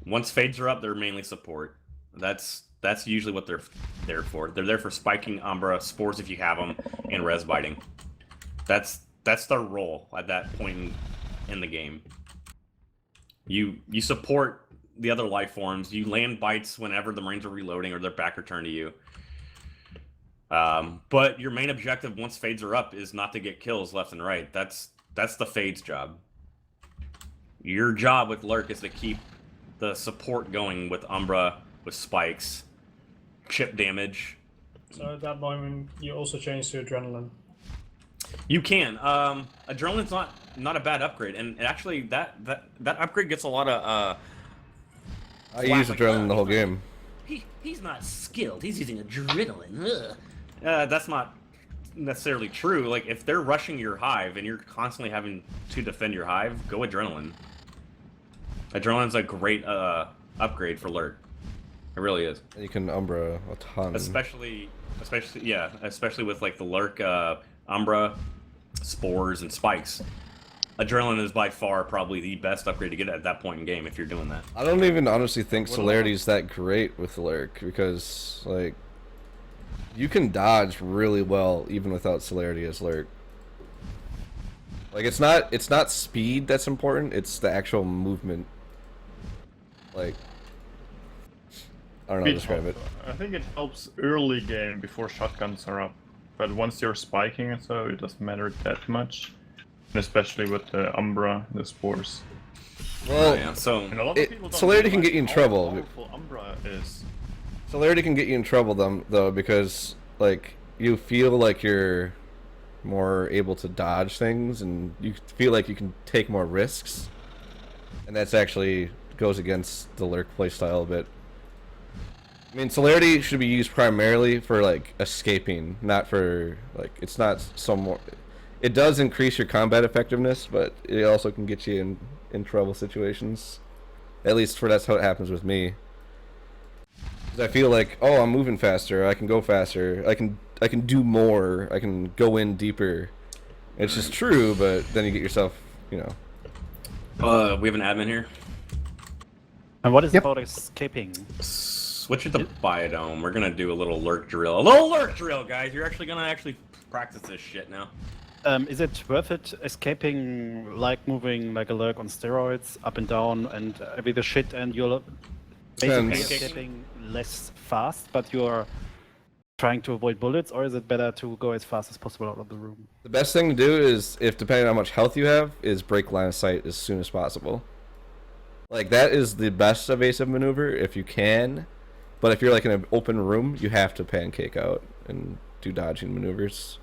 Once fades are up, they're mainly support. That's usually what they're there for. They're there for spiking Umbra, spores if you have them, and res biting. That's their role at that point in the game. You support the other life forms. You land bites whenever the Marines are reloading or their back return to you. But your main objective once fades are up is not to get kills left and right. That's the fades job. Your job with Lerk is to keep the support going with Umbra, with spikes, chip damage. So at that moment, you also change to adrenaline. You can. Adrenaline's not a bad upgrade, and actually that upgrade gets a lot of. I use adrenaline the whole game. He's not skilled. He's using adrenaline. That's not necessarily true. Like if they're rushing your hive and you're constantly having to defend your hive, go adrenaline. Adrenaline's a great upgrade for Lerk. It really is. And you can Umbra a ton. Especially with like the Lerk Umbra, spores, and spikes. Adrenaline is by far probably the best upgrade to get at that point in game if you're doing that. I don't even honestly think celerity is that great with Lerk because like you can dodge really well even without celerity as Lerk. Like it's not speed that's important, it's the actual movement. Like I don't know how to describe it. I think it helps early game before shotguns are up. But once you're spiking and so, it doesn't matter that much. And especially with the Umbra, the spores. Well, yeah, so and a lot of people don't celerity can realize get you in how trouble. powerful Umbra is. Celerity can get you in trouble though because like you feel like you're more able to dodge things and you feel like you can take more risks. And that's actually goes against the Lerk playstyle a bit. I mean, celerity should be used primarily for like escaping, not for like it's not so more. It does increase your combat effectiveness, but it also can get you in trouble situations. At least that's how it happens with me. 'Cause I feel like, oh, I'm moving faster. I can go faster. I can do more. I can go in deeper. It's just true, but then you get yourself, you know. We have an admin here. And what is about escaping? Switch it to biodome. We're gonna do a little Lerk drill. A little Lerk drill, guys. You're actually gonna practice this shit now. Is it worth it escaping like moving like a Lerk on steroids, up and down and with the shit, and you're basically Depends. escaping less fast, but you're trying to avoid bullets, or is it better to go as fast as possible out of the room? The best thing to do is, if depending on how much health you have, is break line of sight as soon as possible. Like that is the best evasive maneuver if you can. But if you're like in an open room, you have to pancake out and do dodging maneuvers.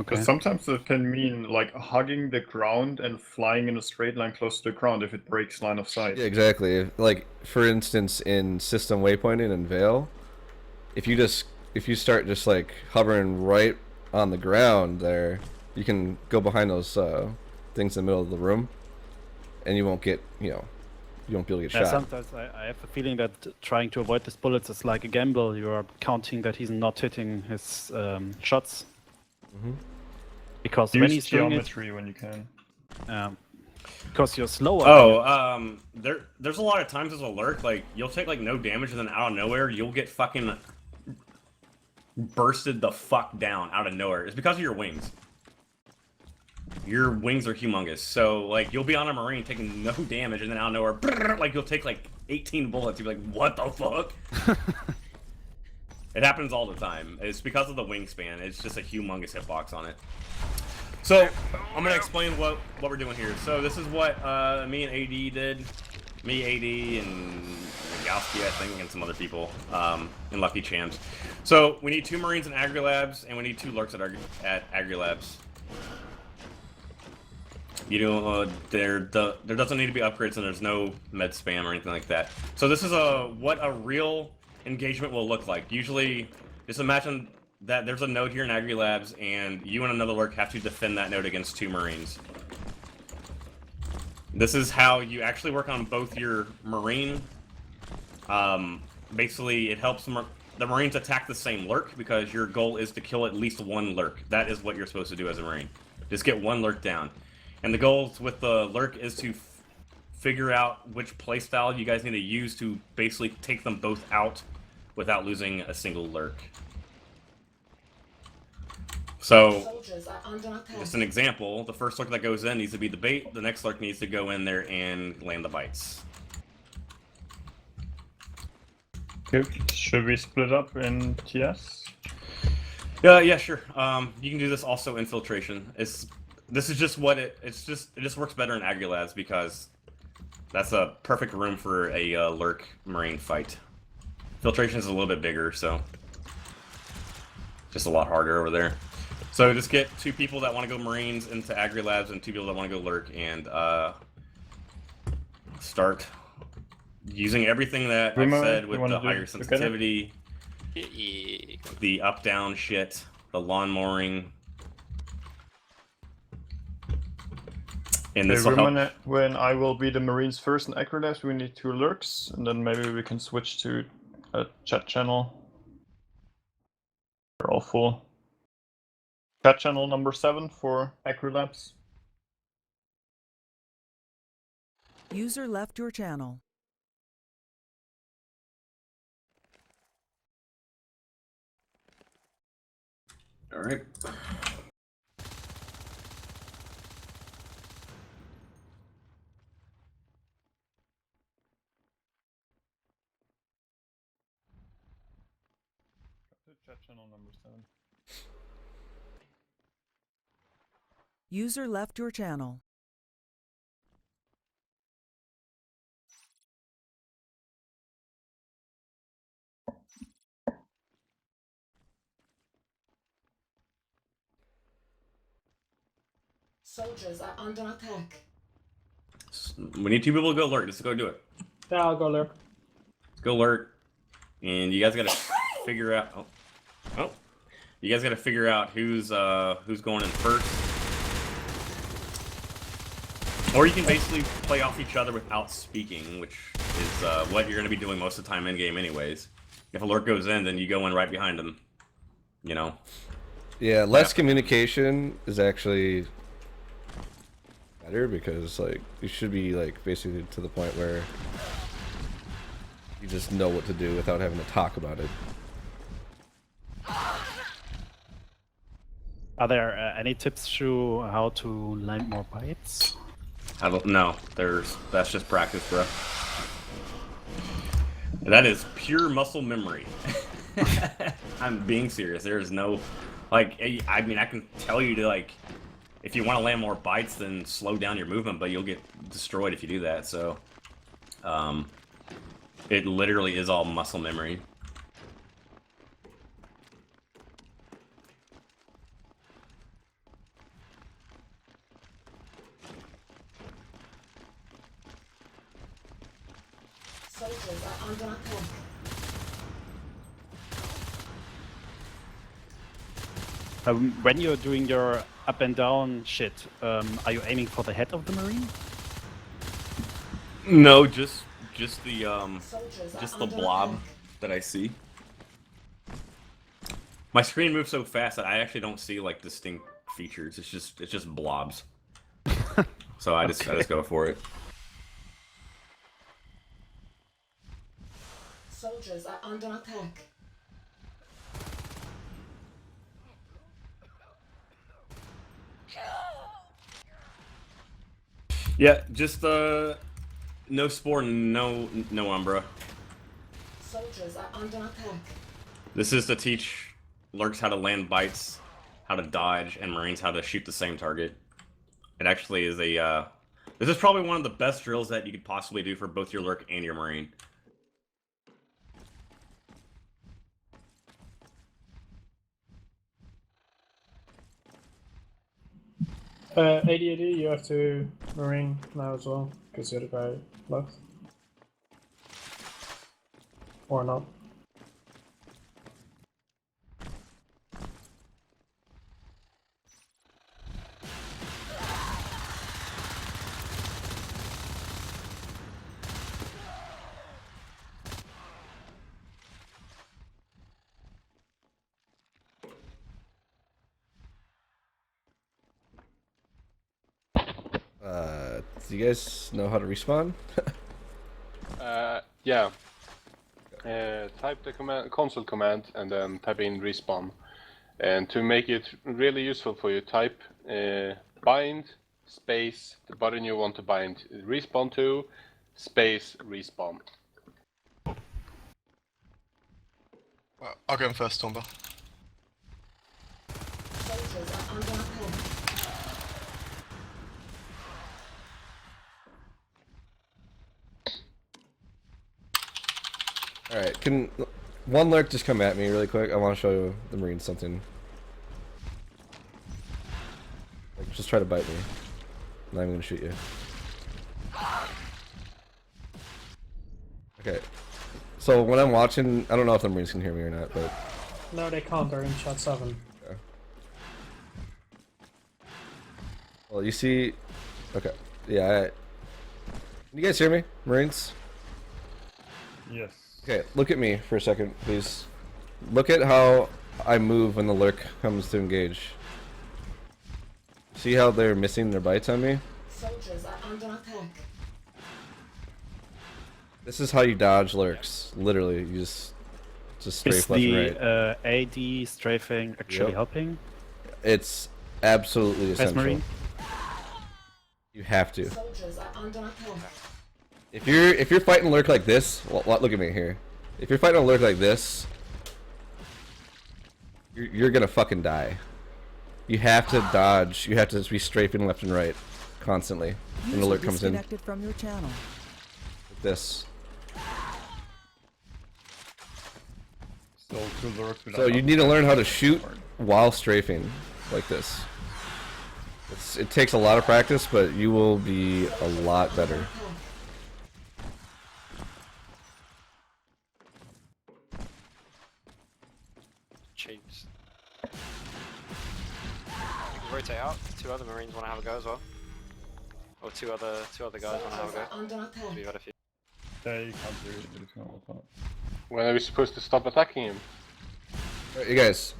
Okay. But sometimes it can mean like hugging the ground and flying in a straight line close to the ground if it breaks line of sight. Yeah, exactly. Like for instance, in system waypointing and Veil, if you start just like hovering right on the ground there, you can go behind those things in the middle of the room, and you won't get you won't be able to get shot. Sometimes I have the feeling that trying to avoid these bullets is like a gamble. You are counting that he's not hitting his shots. Mm-hmm. Because use when he's doing geometry when you can. Because you're slower. Oh, there's a lot of times as a Lerk, like you'll take like no damage and then out of nowhere you'll get fucking bursted the fuck down out of nowhere. It's because of your wings. Your wings are humongous, so like you'll be on a Marine taking no damage, and then out of nowhere, like you'll take like 18 bullets. You'll be like, "What the fuck?" It happens all the time. It's because of the wingspan. It's just a humongous hitbox on it. So I'm gonna explain what we're doing here. So this is what me and AD did. Me, AD, and Galsky, I think, and some other people in Lucky Chams. So we need 2 Marines in Agri Labs, and we need 2 Lerks at Agri Labs. You know, there doesn't need to be upgrades, and there's no med spam or anything like that. So this is what a real engagement will look like. Usually, just imagine that there's a node here in Agri Labs, and you and another Lerk have to defend that node against 2 Marines. This is how you actually work on both your Marine. Basically, it helps the Marines attack the same Lerk, because your goal is to kill at least 1 Lerk. That is what you're supposed to do as a Marine. Just get 1 Lerk down. And the goals with the Lerk is to figure out which playstyle you guys need to use to basically take them both out without losing a single lurk. So, just an example, the first lurk that goes in needs to be the bait, the next lurk needs to go in there and land the bites. Okay, should we split up in TS? Yeah, sure. You can do this also infiltration. This is just what it just works better in Agulabs because that's a perfect room for a lurk marine fight. Filtration is a little bit bigger, so just a lot harder over there. So just get 2 people that want to go marines into Agulabs and 2 people that want to go lurk and start using everything that I've said with the higher sensitivity, the up-down shit, the lawn mowing. And this will help. When I will be the Marines first in Agulabs, we need 2 lurks, and then maybe we can switch to a chat channel. They're all full. Chat channel number 7 for Agulabs. User left your channel. All right. Chat channel number 7. User left your channel. Soldiers are under attack. We need 2 people to go lurk. Just go do it. Yeah, I'll go lurk. Go lurk, and you guys gotta figure out. Oh, you guys gotta figure out who's going in first. Or you can basically play off each other without speaking, which is what you're gonna be doing most of the time in game, anyways. If a lurk goes in, then you go in right behind him. You know. Yeah, less communication is actually better because like you should be like basically to the point where you just know what to do without having to talk about it. Are there any tips to how to land more bites? I don't know. That's just practice, bro. That is pure muscle memory. I'm being serious. There is no, like, I mean, I can tell you to like, if you want to land more bites, then slow down your movement, but you'll get destroyed if you do that. So, it literally is all muscle memory. Soldiers are under attack. When you're doing your up and down shit, are you aiming for the head of the marine? No, just the blob that I see. My screen moves so fast that I actually don't see like distinct features. It's just blobs. So I just go for it. Soldiers are under attack. Yeah, just no spore, no umbra. Soldiers are under attack. This is to teach lurks how to land bites, how to dodge, and marines how to shoot the same target. It actually is a this is probably one of the best drills that you could possibly do for both your lurk and your marine. ADHD, you have to marine now as well, because you're the guy left. Or not. Do you guys know how to respawn? Yeah. Type the console command and then type in respawn. And to make it really useful for you, type bind space the button you want to bind respawn to space respawn. I'll go in first, Tomba. Soldiers are under attack. Alright, can one lurk just come at me really quick? I want to show the Marines something. Like, just try to bite me. I'm not even gonna shoot you. Okay. So when I'm watching, I don't know if the Marines can hear me or not, but... No, they can't. They're in shot 7. Okay. Well, you see... Okay. Yeah, Can you guys hear me, Marines? Yes. Okay, look at me for a second, please. Look at how I move when the lurk comes to engage. See how they're missing their bites on me? Soldiers are under attack. This is how you dodge lurks. Literally, you just strafe Is left and the right. AD strafing actually helping? It's absolutely As essential. Marine? You have to. Soldiers are under attack. If you're fighting a lurk like this, well, look at me here. If you're fighting a lurk like this, you're gonna fucking die. You have to dodge. You have to be strafing left and right constantly when the lurk comes in. Disconnected from your channel. Like this. Still two lurks So you need to learn how to shoot while strafing like this. It takes a lot of practice, but you will be a lot better. Cheats. You can rotate out. 2 other Marines want to have a go as well. Or two other guys want to have a go. Under attack. We've had a few. Yeah, you can't do it. It's not what I thought. When are we supposed to stop attacking him? Alright, you guys.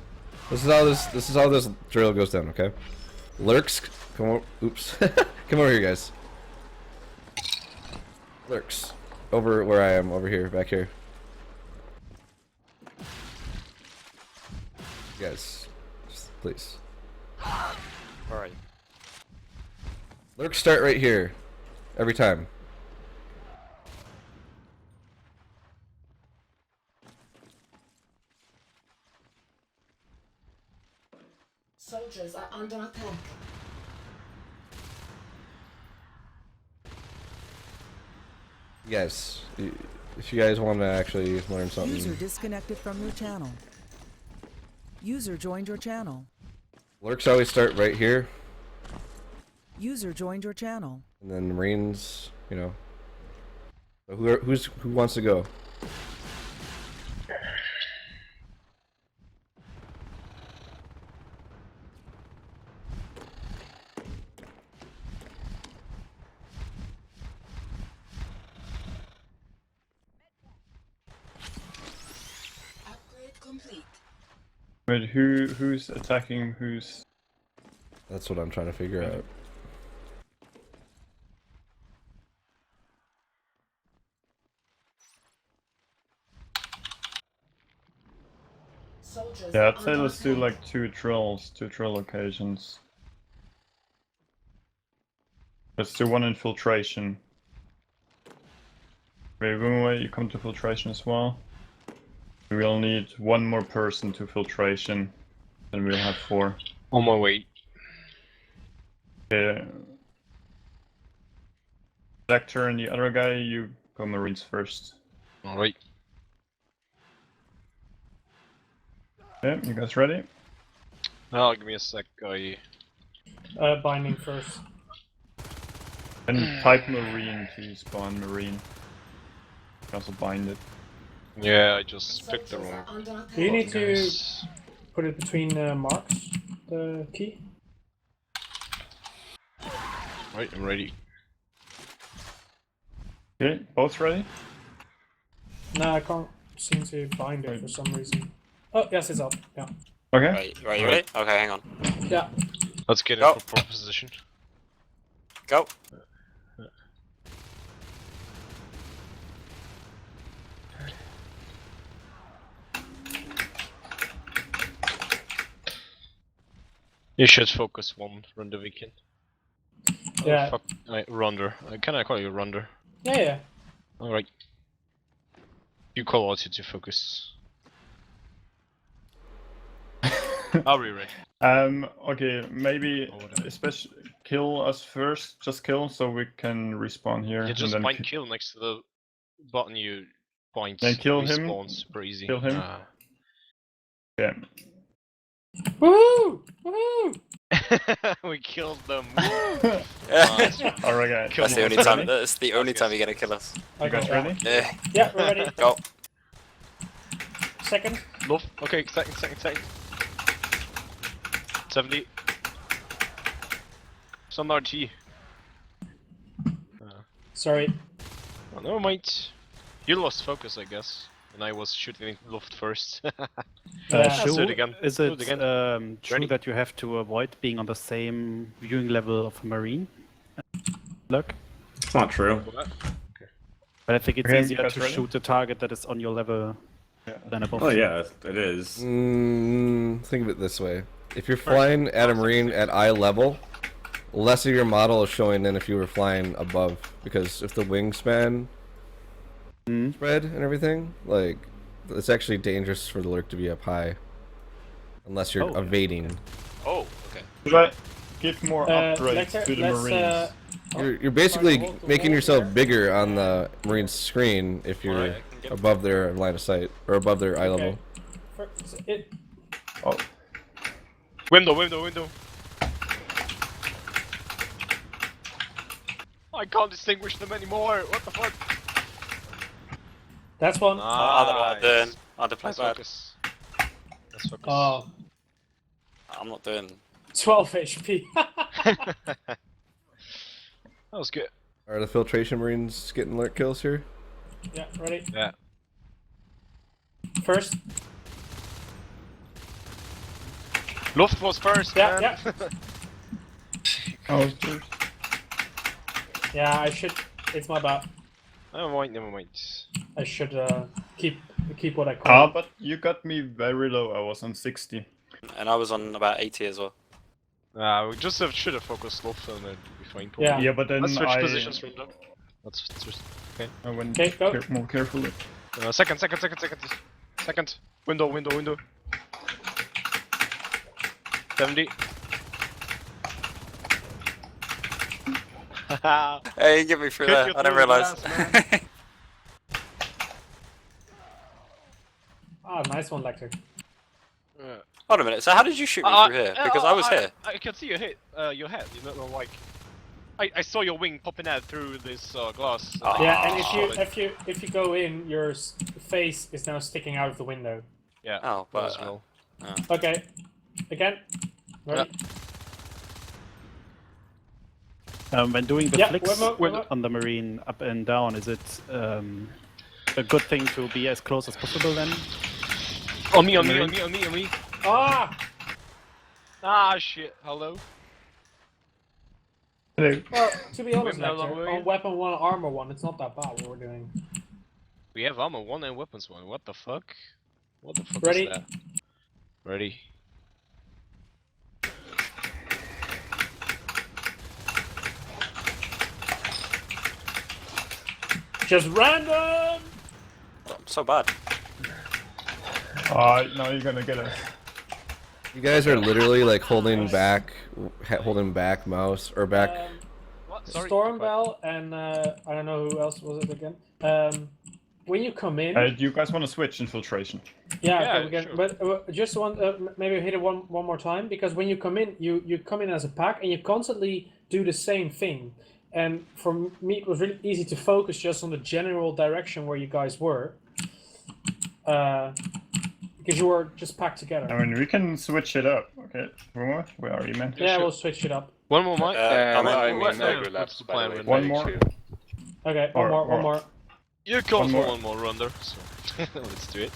This is how this drill goes down, okay? Lurks, come on. Oops. Come over here, guys. Lurks. Over where I am, over here, back here. You guys, just please. Where are you? Lurks start right here. Every time. Soldiers are under attack. Yes. If you guys want to actually learn something. User disconnected from your channel. User joined your channel. Lurks always start right here. User joined your channel. And then the Marines, you know. So who wants to go? Upgrade complete. Wait, who's attacking who's... That's what I'm trying to figure out. Soldiers Yeah, are I'd say under let's do attack. like two drill occasions. Let's do one infiltration. Wait, Boomway, you come to filtration as well. We'll need one more person to filtration, then we'll have 4. On my way. Okay. Sector and the other guy, you go Marines first. Alright. Yeah, you guys ready? Now give me a sec, guy. Binding first. And type Marine to spawn Marine. You can also bind it. Yeah, I just picked the Soldiers wrong. are under attack. Do you need to guys. put it between marks, the key? Right, I'm ready. Okay, both ready? No, I can't seem to bind it for some reason. Oh, yes, it's up. Yeah. Okay. Right, you ready? Okay, hang on. Yeah. Let's get Go. in for position. Go. You should focus one Runder weekend. Yeah. Fuck, Runder. Can I call you Runder? Yeah. Alright. You call out to focus. Are we ready? Okay, maybe especially kill us first. Just kill so we can respawn here. You just and then find kill next to the button you point. Then kill him. Respawn, super easy. Kill him. Yeah. Woo! Woo! We killed them. Nice. Alright, That's the only time. That's the only time you're gonna kill us. You guys ready? Yeah. Yeah, we're ready. Go. Second. Love. Okay, second. 70. Some RT. Sorry. Oh, never mind. You lost focus, I guess. And I was shooting Luft first. Schu, Do it again. is Do it it again. true Ready? that you have to avoid being on the same viewing level of a Marine? Lerk? It's not true. But I think it's Okay, easier you guys to ready? shoot the target that is on your level than above. Oh yeah, it is. Think of it this way: if you're flying at a Marine at eye level, less of your model is showing than if you were flying above. Because if the wingspan spread and everything, like, it's actually dangerous for the Lerk to be up high, unless you're evading. Oh, okay. Should I give more upgrades let's, to the let's, Marines? You're basically making yourself bigger on the Marine's screen if you're above their line of sight or above their eye level. Oh. Window. I can't distinguish them anymore. What the fuck? That's one. Underplay Let's bad. focus. Let's focus. Oh, I'm not doing. 12 HP. That was good. Are the filtration Marines getting Lerk kills here? Yeah, ready? Yeah. First. Luft was first, Yeah, man. Oh, Yeah, I should. It's my bad. Never mind. I should keep what I call. but you got me very low. I was on 60. And I was on about 80 as well. We just should have focused Luft and then be fine. Yeah. Yeah, but then Let's switch I positions from there. Let's switch. Okay. I went Okay, go. more carefully. Second. Window. 70. Hey, get me through there. I didn't realise. Ah, nice one, Lecter. Hold a minute. So how did you shoot me through here? Because I was here. I can see your head. You know, like I saw your wing popping out through this glass. Yeah, and if you go in, your face is now sticking out of the window. Yeah. Oh, but Okay. Again. Ready? When doing the Yeah, flicks one more. on the Marine up and down, is it a good thing to be as close as possible then? On me. Ah! Ah, shit. Hello. Well, to be honest, Window Lecter, away. on weapon 1, armor 1, it's not that bad what we're doing. We have armor 1 and weapons 1. What the fuck? What the fuck Ready? is that? Ready. Just random! so bad. Now you're gonna get us. You guys are literally like holding back mouse or back. Stormbell and I don't know who else was it again. When you come in, Do you guys want to switch infiltration? yeah, okay, we can, but just want maybe hit it one more time, because when you come in, you come in as a pack and you constantly do the same thing. And for me, it was really easy to focus just on the general direction where you guys were, because you were just packed together. I mean, we can switch it up. Okay, Rumor, where are you, man? Yeah, we'll switch it up. One more, Mike. Relapse, by the way. One more. Okay, Or- one more. You called for more. one more Runder, so let's do it.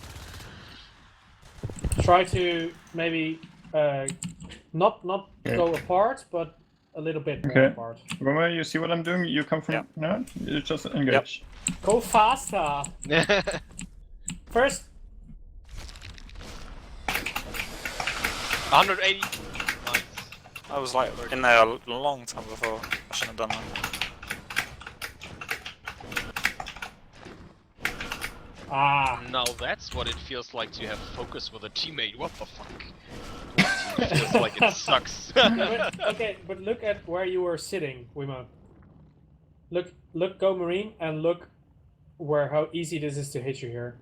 Try to maybe not go apart, but a little bit more Okay. apart. Rumor, you see what I'm doing? You come from no? You just engage. Go faster. First. 180. Nice. I was like in there a long time before. I shouldn't have done that. Ah. Now that's what it feels like to have focus with a teammate. What the fuck? It feels like it sucks. Okay, but look at where you were sitting, Wimo. Look, go Marine, and look how easy this is to hit you here.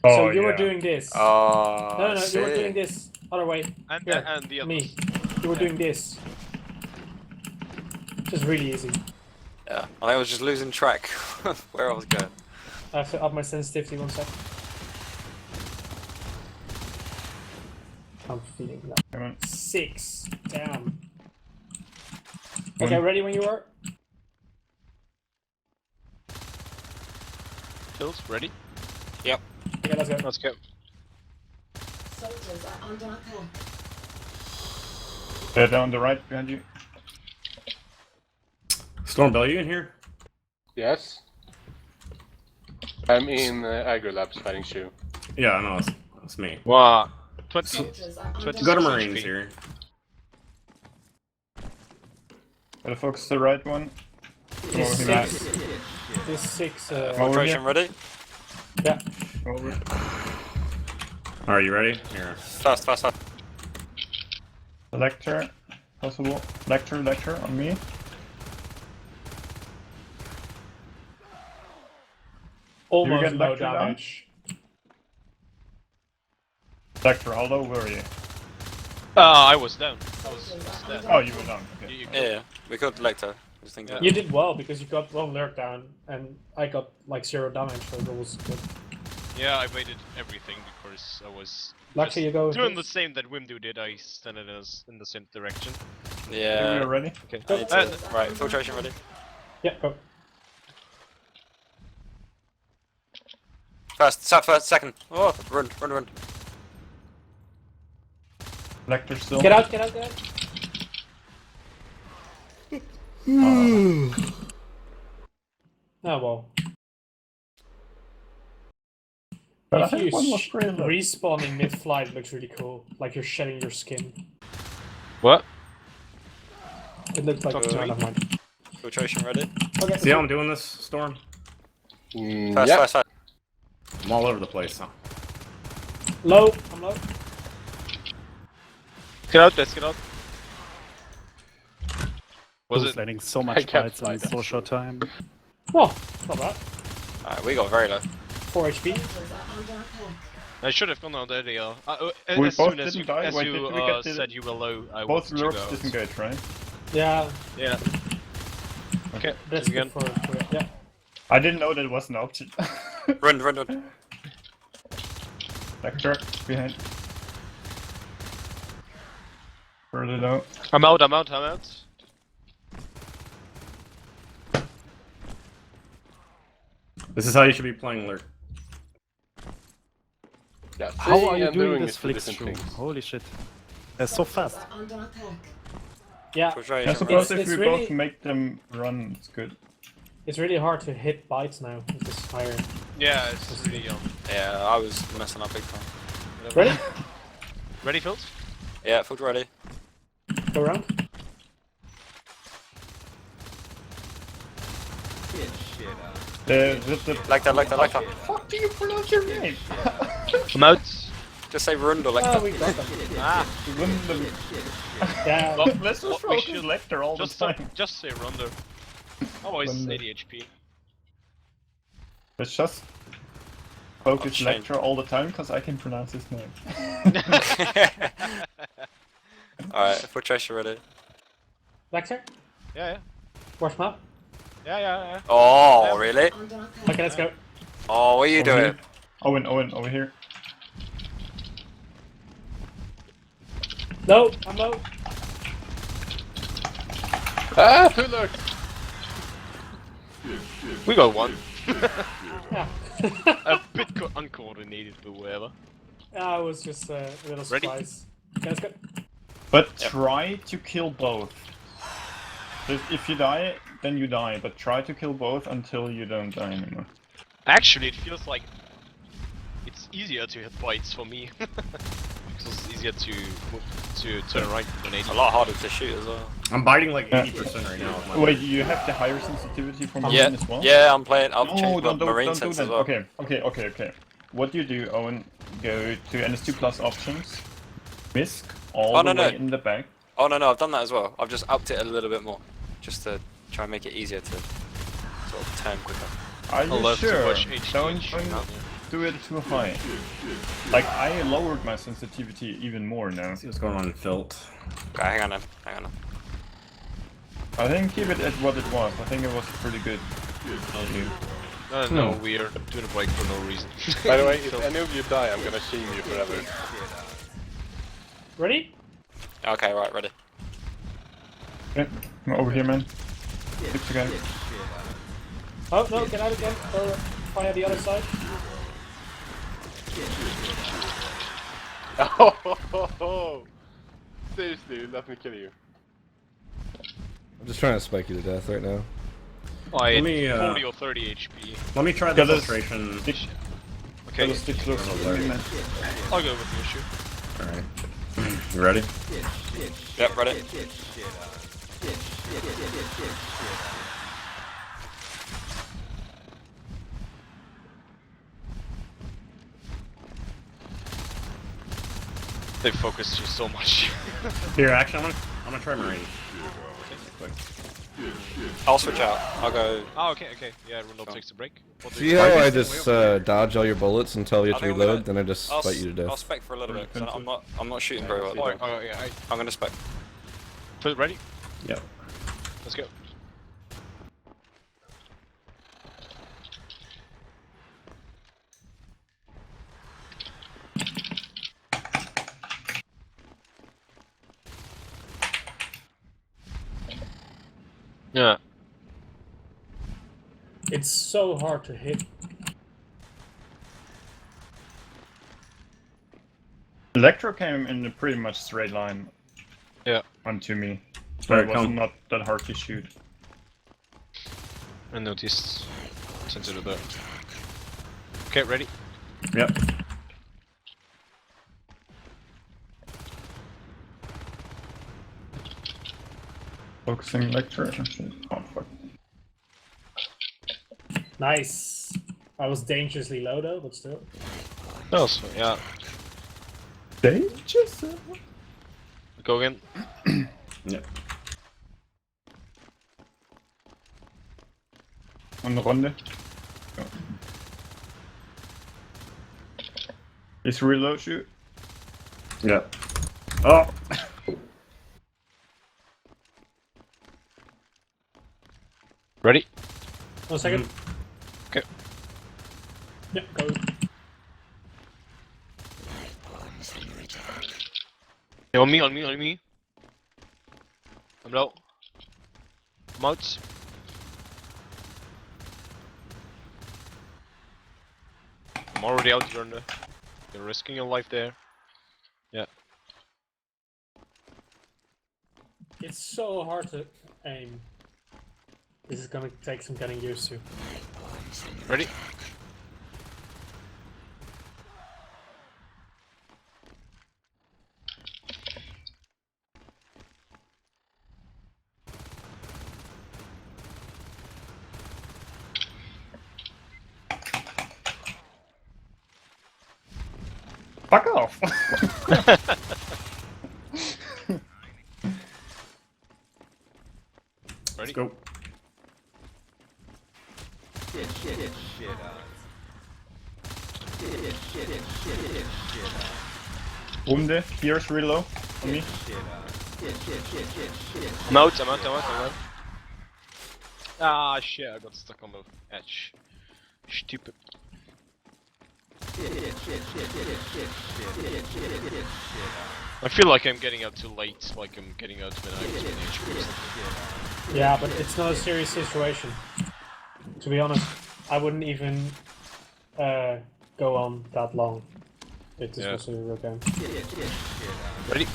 Oh, So you were yeah. doing this. Oh, No, you were doing this. Other way. And Here, the me. You were doing this. Just really easy. Yeah, I think I was just losing track where I was going. I have to up my sensitivity 1 sec. I'm feeling that. Come on. 6. Damn. Okay, ready when you are? Tills, ready? Yep. Okay, let's go. Let's go. Soldiers are under attack. They're down the right behind you. Stormbell, you in here? Yes. I'm in Agro Labs fighting Schu. Yeah, I know, that's me. Wow. 20. Soldiers are under Go to attack. Marines here. Gotta focus the right one. This Over here. 6. This 6. Filtration ready? Yeah. Over. Are you ready? Here. Fast. Lecture. Possible. Lecture on me. Almost get no lecture down? damage. Lecture, Aldo, where are you? I was down. I was dead. Oh, you were down. Okay. Yeah, we got Lecter. Just think You did well because you got 1 lurk down, and I got like 0 damage, so that was good. Yeah, I waited everything because I was Lucky just you go with doing this. the same that Wimdu did. I stand in the same direction. Yeah. You ready? Okay. Go. Right, filtration ready? Yeah, go. First, second. Oh, run. Lecture still. Get out. Oh well. But I If think you one was pretty low. respawning mid-flight looks really cool, like you're shedding your skin. What? It looks like Talk to me. never mind. Filtration ready? Okay. See how I'm doing this, Storm? Fast. I'm all over the place, huh? Low. I'm low. Get out, let's get out. Was Who's it? landing so I much can't bites fly in that so short time? Oh, not bad. Alright, we got very low. 4 HP. Soldiers are under attack. I should have gone out earlier. We As both soon as you, didn't die. as Wait, you did we get the- said you were low, I Both wanted to go lurks out. disengage, right? Yeah, Yeah. Okay, that's again. good for yeah. I didn't know that it was an option. Run. Lecture behind. Further low. I'm out. This is how you should be playing Lerk. Yeah, How seeing are you and doing is this two flick different through? things. Holy shit. They're so fast. Soldiers are under attack. Yeah, Filtration I suppose It's- if it's we really- both make them run, it's good. it's really hard to hit bites now with this higher. Yeah, it's really Yeah, I was messing up big time. Ready? Ready, Fields? Yeah, filter ready. Go around. Like that. Fuck do you pronounce your name? I'm out. Just say Rundle like Oh, that. we got them. Yeah. Well, Let's just what we focus should- Lecter all the time. Just say Ronda. Always Ronda. 80 HP. Let's just focus change. Lecture all the time because I can pronounce his name. Alright, filtration ready. Lecter? Yeah. Watch map. Yeah. Oh, really? Under attack. Okay, let's go. Oh, what are you Over doing? here. Owen, over here. No, I'm low. Ah, 2 lurks! We got one. Yeah. A bit uncoordinated, but whatever. I was just a little Ready? surprise. Okay, let's go. But try to kill both. If you die, then you die, but try to kill both until you don't die anymore. Actually, it feels like it's easier to hit bites for me. because it's easier to turn right than 80. A lot harder to shoot as well. I'm biting like 80% right now. With my Wait, you have the higher sensitivity for Marine Yeah, as well? yeah, I'm playing. I've No, changed my don't Marine do sense that. as well. Okay. What do you do, Owen? Go to NS2 plus options, MISC all Oh, the no, way no. in the back. Oh no, I've done that as well. I've just upped it a little bit more, just to try and make it easier to sort of turn quicker. Are I'll you love to sure? watch HD Don't now. do it too high. Like, I lowered my sensitivity even more now. See what's going on in Filt. Okay, hang on. I think keep it at what it was. I think it was pretty good. No, we are doing a break for no reason. By the way, if any of you die, I'm gonna shame you forever. Ready? Okay, right, ready. Okay, I'm over here, man. Six again. Oh no, get out again. Or fire the other side. Oh, seriously, let me kill you. I'm just trying to spike you to death right now. Oh, I Let me, had 40 or 30 HP. Let me try the Got this. filtration. Okay, Those sticks look really man. I'll go with you, Schu. Alright. You ready? Yep, ready. They focused you so much. Here, actually, I'm gonna try Marine. Quick. I'll switch out. I'll go. Oh, okay. Yeah, Rundle takes a break. What do See you- how I just dodge all your bullets until you have to I think I'm reload, gonna- then I just I'll fight you to I'll death. spec for a little bit, 'cause I'm not shooting very well. Oh, yeah, I'm gonna spec. Ready? Yep. Let's go. Yeah. It's so hard to hit. Electro came in a pretty much straight line. Yeah. Onto me. So Alright, it was come. not that hard to shoot. I noticed. Since it there. Okay, ready? Yep. Focusing Electro. Oh fuck. Nice. I was dangerously low though, but still. No, yeah. Dangerous. Go again. Yep. Eine Runde. Ja. Is reload shoot? Yep. Oh! 1 second. Okay. Yeah, go. Hey, on me. I'm low. I'm out. I'm already out, you're risking your life there. Yeah. It's so hard to aim. This is gonna take some getting used to. Ready? Fuck off! Ready? Let's go. Runde. Here's reload on me. I'm out. Ah, shit, I got stuck on the edge. Stupid. I feel like I'm getting out too late, like I'm getting out when I was in HP or something. Yeah, but it's not a serious situation. To be honest, I wouldn't even go on that long if this was a real game. Ready?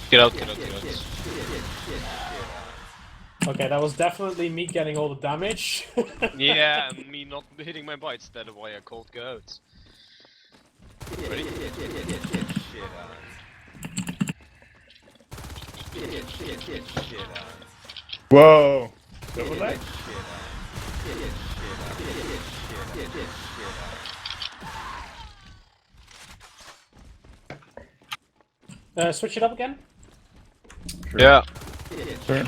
Get out. Okay, that was definitely me getting all the damage. Yeah, and me not hitting my bites, that's why I called go out. Ready? Whoa! Double leg? Switch it up again? Sure. Yeah. Sure.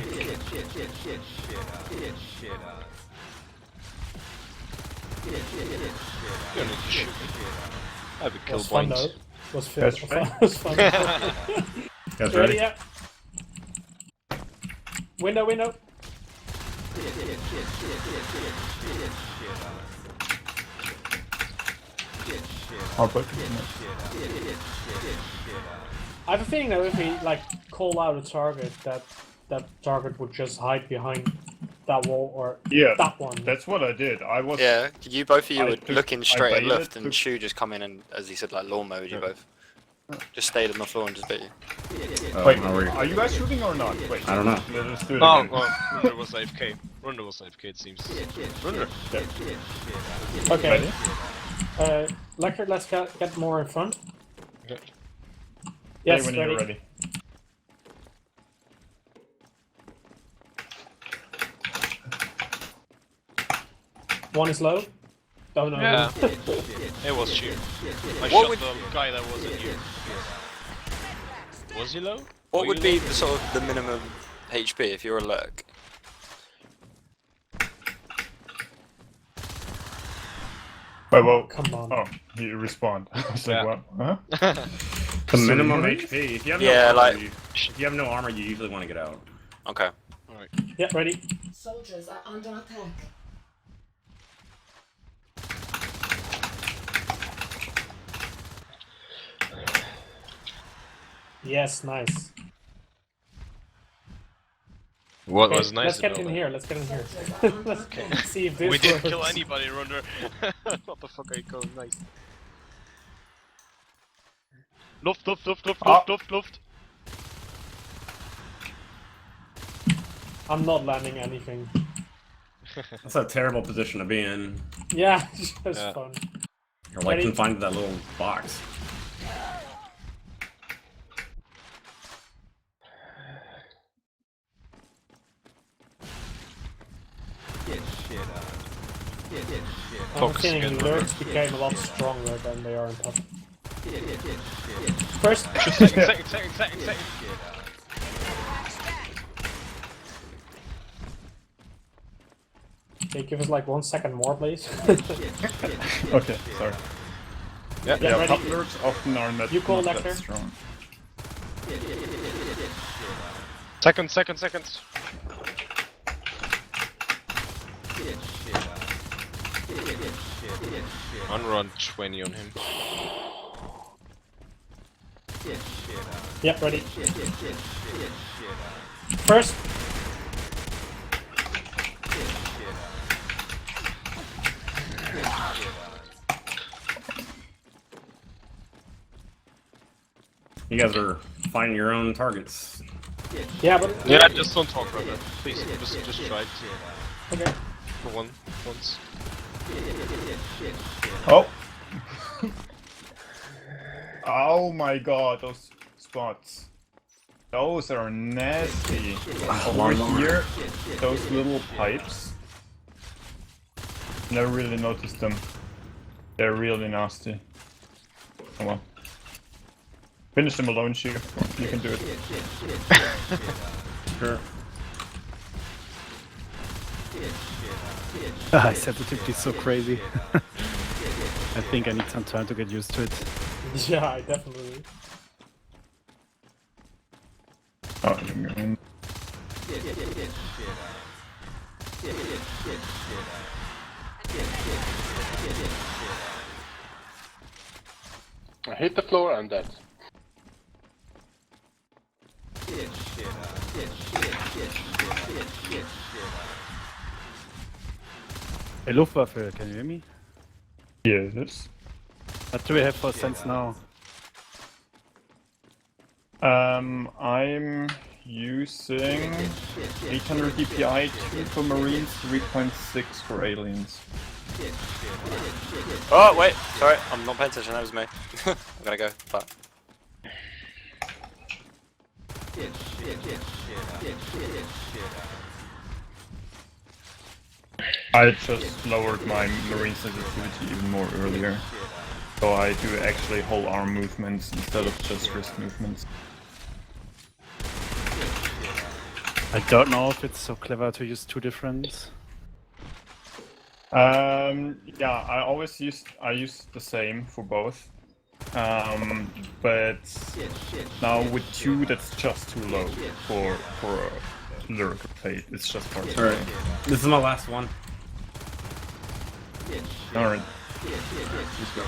You're not shoot me. I have a kill Was fun point. though. Was fun. That's right. Was fun. Guys Ready? ready? Yeah. Window, window. I'll put I have a feeling that if we like call out a target, that target would just hide behind that wall or Yeah, that one. that's what I did. I was. Yeah, you both of you I were took- looking I straight at baited, left, and took- Schu just come in and, as he said, like lawn mowed you both. Just stayed on the floor and just bit you. Wait, are you guys shooting or not? Wait, I don't know. Let's do it Oh, again. well, Runder was AFK. Runder was AFK, it seems. Runder. Okay. Lerk, let's get more in front. Okay. Yes, Say when ready. you're ready. One is low. Oh no. Yeah. It was Schu. I What shot would- the guy that wasn't you. Was he low? What Were would you be low? the sort of the minimum HP if you're a lurk? Wait, well, Come on. oh, he respawned. I was like, Yeah. what? Huh? The minimum Sorry? HP. If you have Yeah, no armor, like- if you have no armor, you usually want to get out. Okay. Alright. Yeah, ready. Soldiers are under attack. Yes, nice. What Okay, was nice let's get about in it? here. Let's get in here. Soldiers are under Let's attack. see if this We didn't works. kill anybody, Runder. What the fuck are you calling nice? Luft, Luft, Luft, Luft, Ah. Luft, Luft, Luft. I'm not landing anything. That's a terrible position to be in. Yeah, just Yeah. fun. You're like Ready? confined to that little box. I'm Focus feeling again, Lerks became a lot stronger than they are in top. First, Second. okay, give us like 1 second more, please. Okay, sorry. Yeah, Yeah, ready. top lurks often are not, You call not Lecter? that strong. Second. Unrun 20 on him. Yep, ready. First, You guys are finding your own targets. yeah, but Yeah, just don't talk, Runder. Please, just try it. okay. For once. Oh! Oh my god, those spots. Those are nasty. Over here, those little pipes. Never really noticed them. They're really nasty. Come on. Finish them alone, Schu. You can do it. Sure. Sensitivity is so crazy. I think I need some time to get used to it. Yeah, I definitely. Oh, I hit the floor and dead. Hey, Luftwaffe, can you hear me? yes. What do we have for sense now? I'm using 800 DPI, 2 for Marines, 3.6 for aliens. Oh, wait, sorry, I'm not paying attention, that was me. I'm gonna go, but... I just lowered my Marine sensitivity even more earlier. So I do actually whole arm movements instead of just wrist movements. I don't know if it's so clever to use two different. Yeah, I use the same for both. But now with 2 that's just too low for a Lerk plate. It's just far too low. Alright, this is my last one. Alright. Let's go.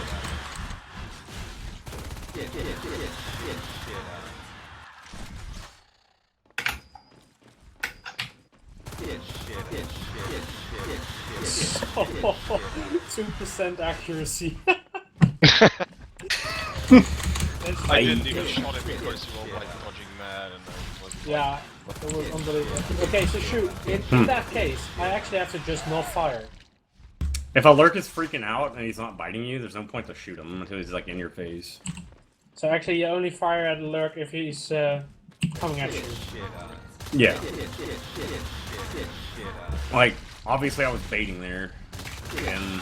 Oh, 2% accuracy. I didn't even shot it because you were like dodging mad and it was Yeah, it was unbelievable. Okay, so Schu, in that case, I actually have to just not fire. If a Lerk is freaking out and he's not biting you, there's no point to shoot him until he's like in your face. So actually, you only fire at a Lerk if he's coming at you. Yeah. Like, obviously I was baiting there, and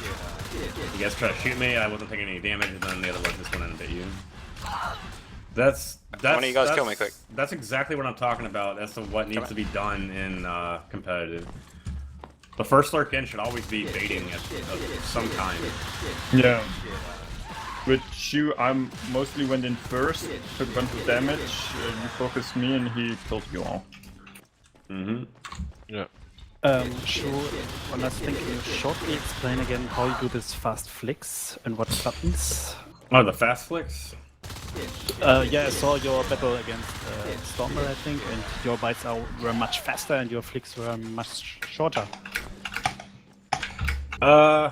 you guys try to shoot me, I wasn't taking any damage, and then the other Lerk just went in and bit you. That's One of you guys kill me quick. That's exactly what I'm talking about as to what needs to be done in competitive. The first Lerk in should always be baiting of some kind. Yeah. With Schu, I mostly went in first, took a bunch of damage, you focused me and he killed you all. Mm-hmm. Yeah. Schu, when I was thinking, you shortly explain again how you do this fast flicks and what buttons. Oh, the fast flicks? Yeah, I saw your battle against Stormer, I think, and your bites were much faster and your flicks were much shorter. I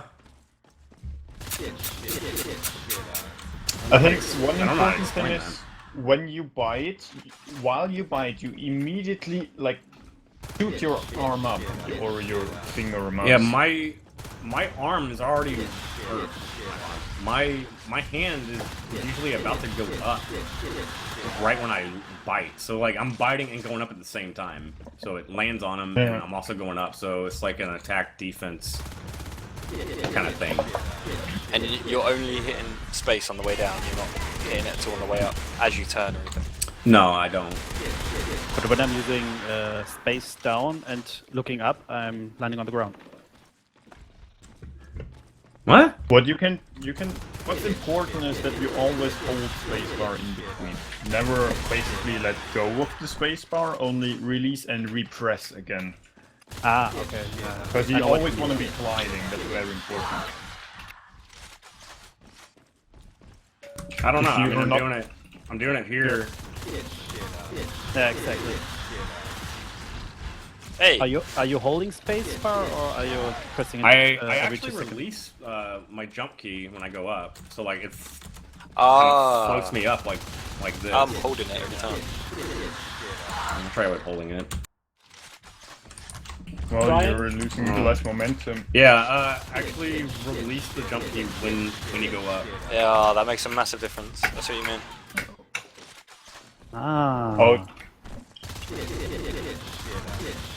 think one important thing is when you bite, while you bite, you immediately like shoot your arm up or your finger or mouse. Yeah, my arm is already, or my hand is usually about to go up right when I bite. So like I'm biting and going up at the same time. So it lands on him and I'm also going up. So it's like an attack defense kind of thing. And you're only hitting space on the way down, you're not hitting it at all on the way up as you turn or anything? No, I don't. But when I'm using space down and looking up, I'm landing on the ground. What? What what's important is that you always hold spacebar in between. Never basically let go of the spacebar, only release and repress again. Ah, okay. Because you always want to be gliding, that's very important. I don't know, I mean, I'm doing it here. Yeah, exactly. Hey! Are you holding spacebar or are you pressing it I every actually 2 seconds? release my jump key when I go up, so like it kind of floats me up like this. I'm holding it every time. I'll try with holding it. Well, Brian? you're losing less momentum. Yeah, actually release the jump key when you go up. Yeah, that makes a massive difference. That's what you mean. Ah. Oh.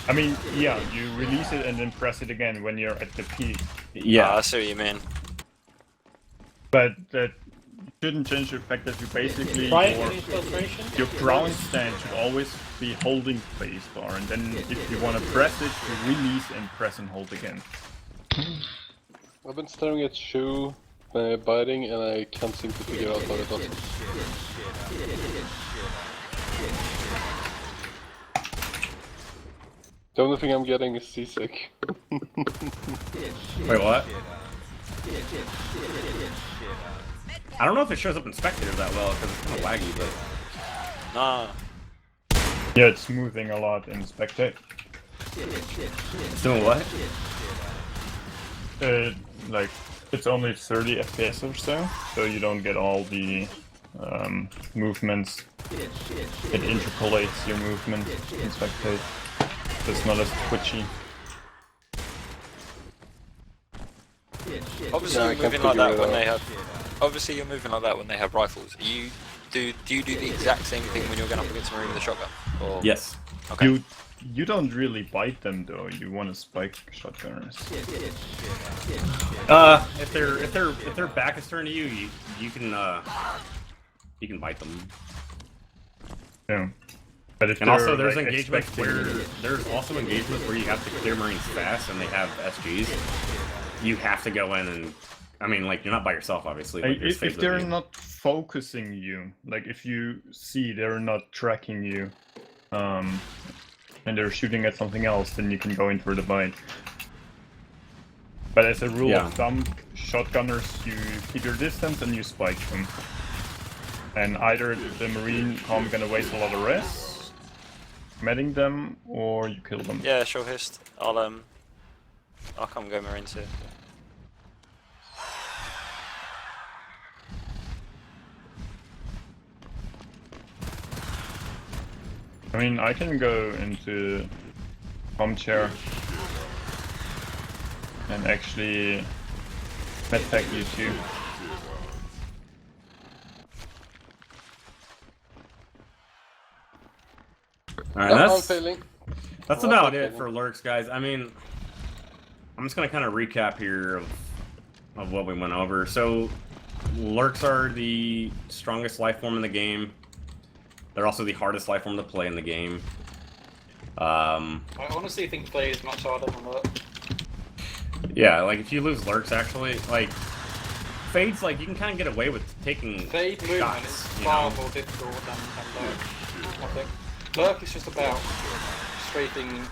I mean, yeah, you release it and then press it again when you're at the peak. Yeah, I see what you mean. But that shouldn't change the fact that you basically your ground stand should always be holding spacebar, and then if you want to press it, you release and press and hold again. I've been staring at Schu biting and I can't seem to figure out how it does it. The only thing I'm getting is seasick. Wait, what? I don't know if it shows up in spectator that well because it's kind of laggy, but nah. Yeah, it's smoothing a lot in spectate. It's doing what? Like it's only 30 FPS or so, so you don't get all the movements it interpolates your movement in spectate. So it's not as twitchy. Obviously, Yeah, I you're can moving like that figure it when they out. have. Obviously, you're moving like that when they have rifles. Do you do the exact same thing when you're going up against a marine with a shotgun? Or... Yes. Okay. You don't really bite them though. You want to spike shotgunners. If their back is turned to you, you can bite them. Yeah. But if And also, there's like, engagements where you have to clear marines fast, and they have SGs. You have to go in and, I mean, like you're not by yourself, obviously. Like, if they're not focusing you, like if you see they're not tracking you, and they're shooting at something else, then you can go in for the bite. But as a rule of thumb, shotgunners, you keep your distance and you spike them. And either the marine comp gonna waste a lot of res, medding them, or you kill them. Yeah, sure, hist. I'll come go marines here. I mean, I can go into comp chair and actually medpack you too. Alright, failing. that's about it for Lerks, guys. I mean, I'm just gonna kind of recap here of what we went over. So, Lerks are the strongest life form in the game. They're also the hardest life form to play in the game. I honestly think Play is much harder than that. Yeah, like if you lose Lerks, actually, like Fade's like you can kind of get away with taking Fade movement shots, is you far know? more difficult than Lerk, I think. Lerk is just about strafing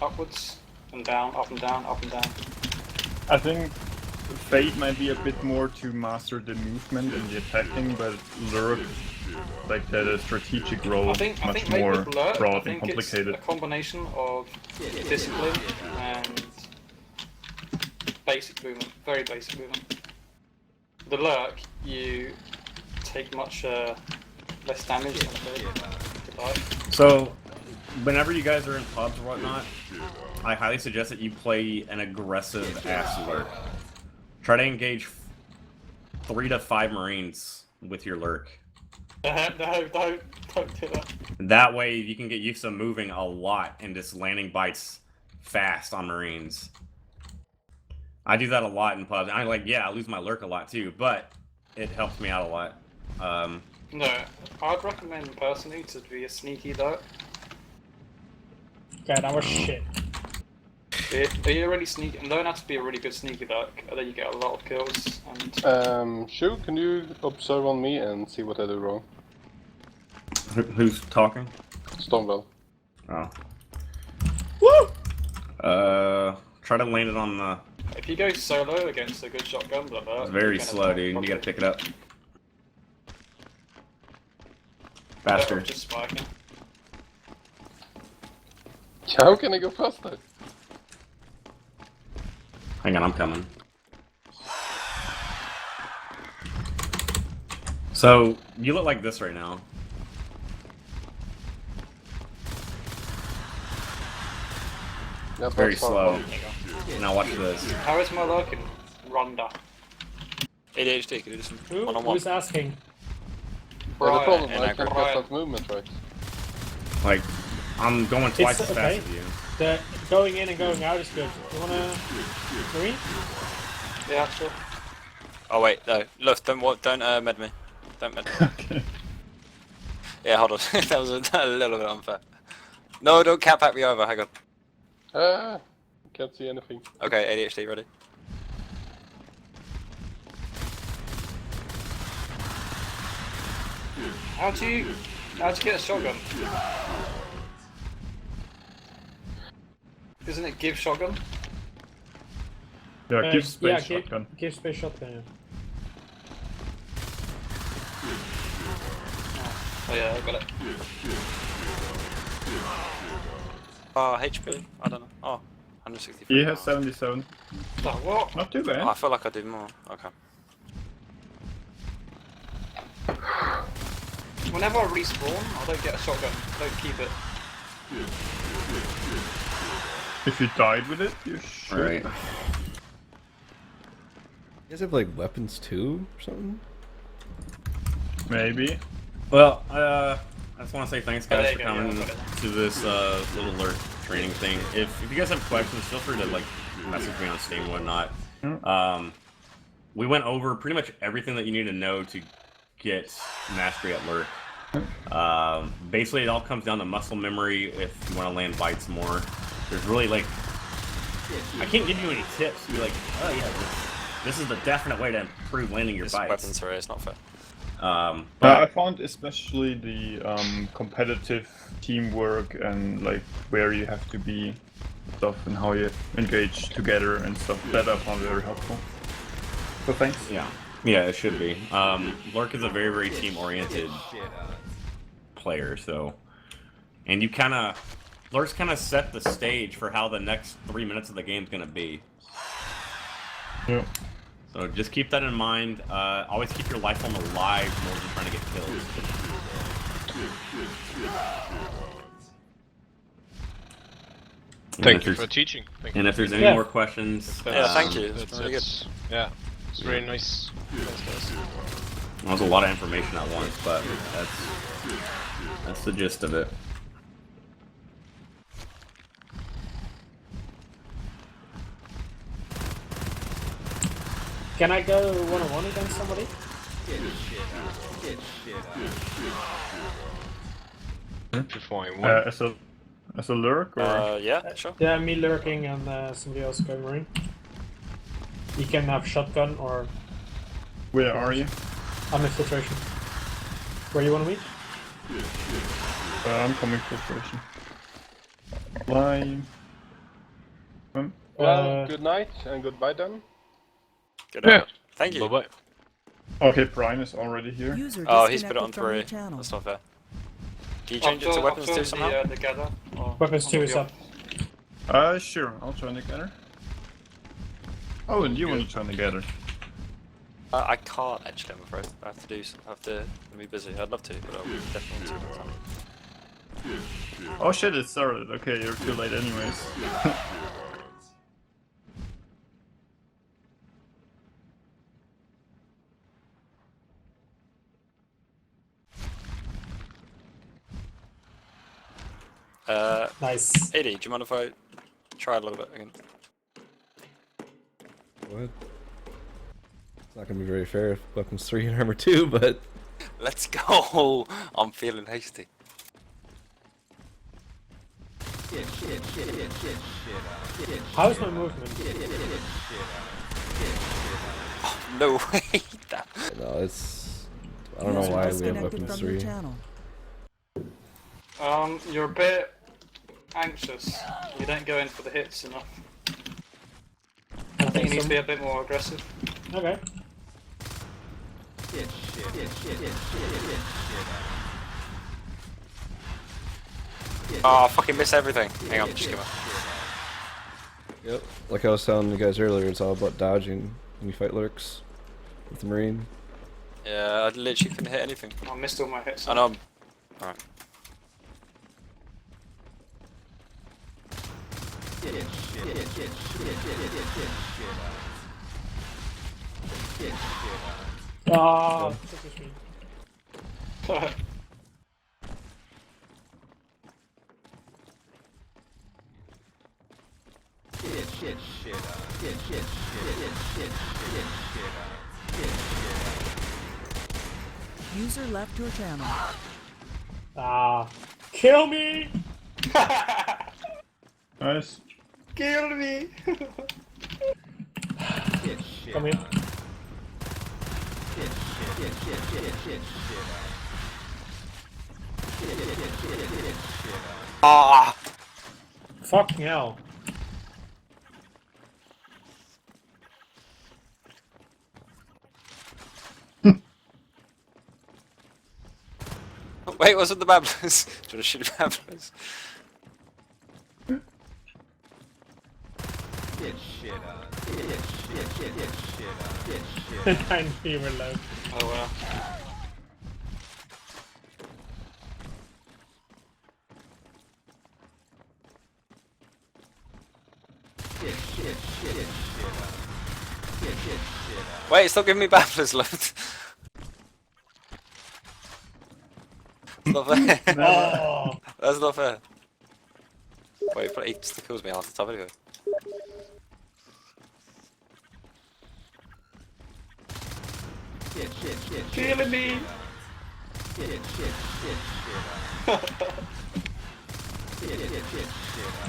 upwards and down, up and down, up and down. I think Fate might be a bit more to master the movement and the attacking, but Lerk, like the strategic role, much maybe more with Lerk, broad I think and complicated. It's a combination of discipline and basic movement, very basic movement. The Lerk, you take much less damage than Fade. So, whenever you guys are in pubs or whatnot, I highly suggest that you play an aggressive ass Lerk. Try to engage 3 to 5 Marines with your Lerk. No, don't do that. That way you can get used to moving a lot and just landing bites fast on Marines. I do that a lot in pubs. I lose my Lerk a lot too, but it helps me out a lot. No, I'd recommend personally to be a sneaky Lerk. Okay, that was shit. Be a really sneaky, learn how to be a really good sneaky Lerk, and then you get a lot of kills. And Schu, can you observe on me and see what I do wrong? Who's talking? Stormwell. Oh. Woo! Try to land it on the... if you go solo against a good shotgun, like that, It's very slow, dude. You gotta pick it up. Faster. Just spiking. How can I go faster? Hang on, I'm coming. So, you look like this right now. Very slow. Now watch this. How is my Lerk in Ronda? ADHD, can you do some Who? one-on-one? Who's asking? Yeah, the problem, and I can't Brian. get that movement right. Like, I'm going twice as okay. fast as you. The going in and going out is good. You wanna Marine? Yeah, sure. Oh wait, no, look, don't med me. Don't med me. Okay. Yeah, hold on. That was a little bit unfair. No, don't cat pack me over. Hang on. Can't see anything. Okay, ADHD, ready? How'd you get a shotgun? Isn't it give shotgun? Yeah, give space yeah, shotgun. Give space shotgun. Yeah. Oh yeah, I got it. HP? I don't know. Oh, 163. He has 77. Oh, what? Not too bad. Oh, I feel like I did more. Okay. Whenever I respawn, I don't get a shotgun. I don't keep it. If you died with it, you should. Right. You guys have like weapons too, or something? Maybe. Well, I just want to say thanks, guys, there for you go, coming yeah, to this little Lerk training thing. If you guys have questions, feel free to like message me on Steam and whatnot. We went over pretty much everything that you need to know to get mastery at Lerk. Basically, it all comes down to muscle memory. If you want to land bites more, there's really like I can't give you any tips. You're like, oh yeah, this is the definite way to improve landing your bites. Weapons array is not fair. But I found especially the competitive teamwork and like where you have to be stuff and how you engage together and stuff that I found very helpful. So thanks. Yeah, it should be. Lerk is a very, very team-oriented player, so and you Lerk's kind of set the stage for how the next 3 minutes of the game's gonna be. Yeah. So just keep that in mind. Always keep your lifeform alive more than trying to get kills. Thank you for teaching. And if there's any more questions, yeah, thank you. That's really good. Yeah, it's very nice. That was a lot of information at once, but that's the gist of it. Can I go one-on-one against somebody? Before I win. As a lurk or? Yeah, sure. Yeah, me lurking and somebody else going marine. You can have shotgun or... Where are you? I'm infiltration. Where you want to meet? I'm coming filtration. Fly. Well, good night and goodbye then. Good night. Thank you. Bye-bye. Okay, Brian is already here. Oh, he's put it on three. That's not fair. Can you change it to weapons 2 somehow? Together, Weapons 2 is up. Sure, I'll join together. Oh, and you want to join together? I can't actually, I'm afraid. I have to be busy. I'd love to, but I will definitely want to. Oh shit, it started. Okay, you're too late anyways. Nice. AD, do you mind if I try a little bit again? What? It's not gonna be very fair if weapons 3 and armor 2, but... Let's go! I'm feeling hasty. How's my movement? Oh, no way! No, it's... I don't know why we have weapons 3. You're a bit anxious. You don't go in for the hits enough. I think you need to be a bit more aggressive. Okay. Oh, I fucking miss everything. Hang on, just give up. Yep, like I was telling you guys earlier, it's all about dodging when you fight lurks with the marine. Yeah, I literally couldn't hit anything. I missed all my hits. I know. Alright. Ah, User left your channel. Ah, kill me! Nice. Kill me! Come here. Ah! Fucking hell. Wait, what's with the babblers? Do you want to shoot the babblers? I knew you were low. Oh well. Wait, stop giving me bafflers left. That's not fair. Oh. That's not fair. Wait, but he still kills me half the time anyway. Killing me!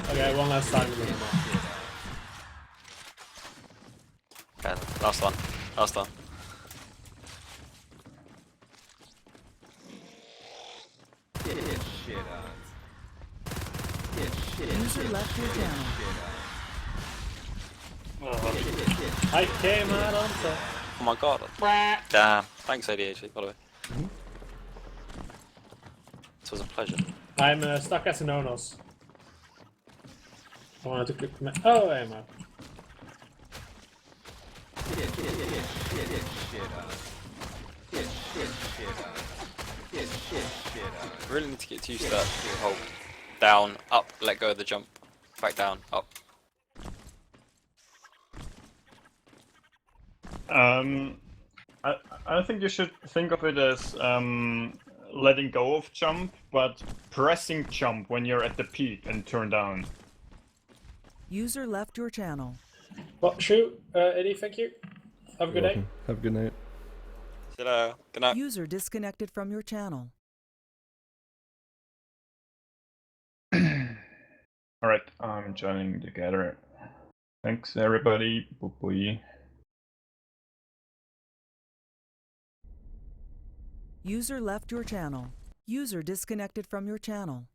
Okay, one last time. Okay, last one. Last one. User left your channel. I came out on top. Oh my god. Damn. Thanks ADHD, by the way. It was a pleasure. I'm stuck as an Onos. I wanted to click. Oh, I'm out. Really need to get used to that whole down, up, let go of the jump, back down, up. I think you should think of it as letting go of jump, but pressing jump when you're at the peak and turn down. User left your channel. Well, Schu, Eddie, thank you. Have a good day. Have a good night. Hello. Good night. User disconnected from your channel. Alright, I'm joining together. Thanks everybody. Bye-bye. User left your channel. User disconnected from your channel.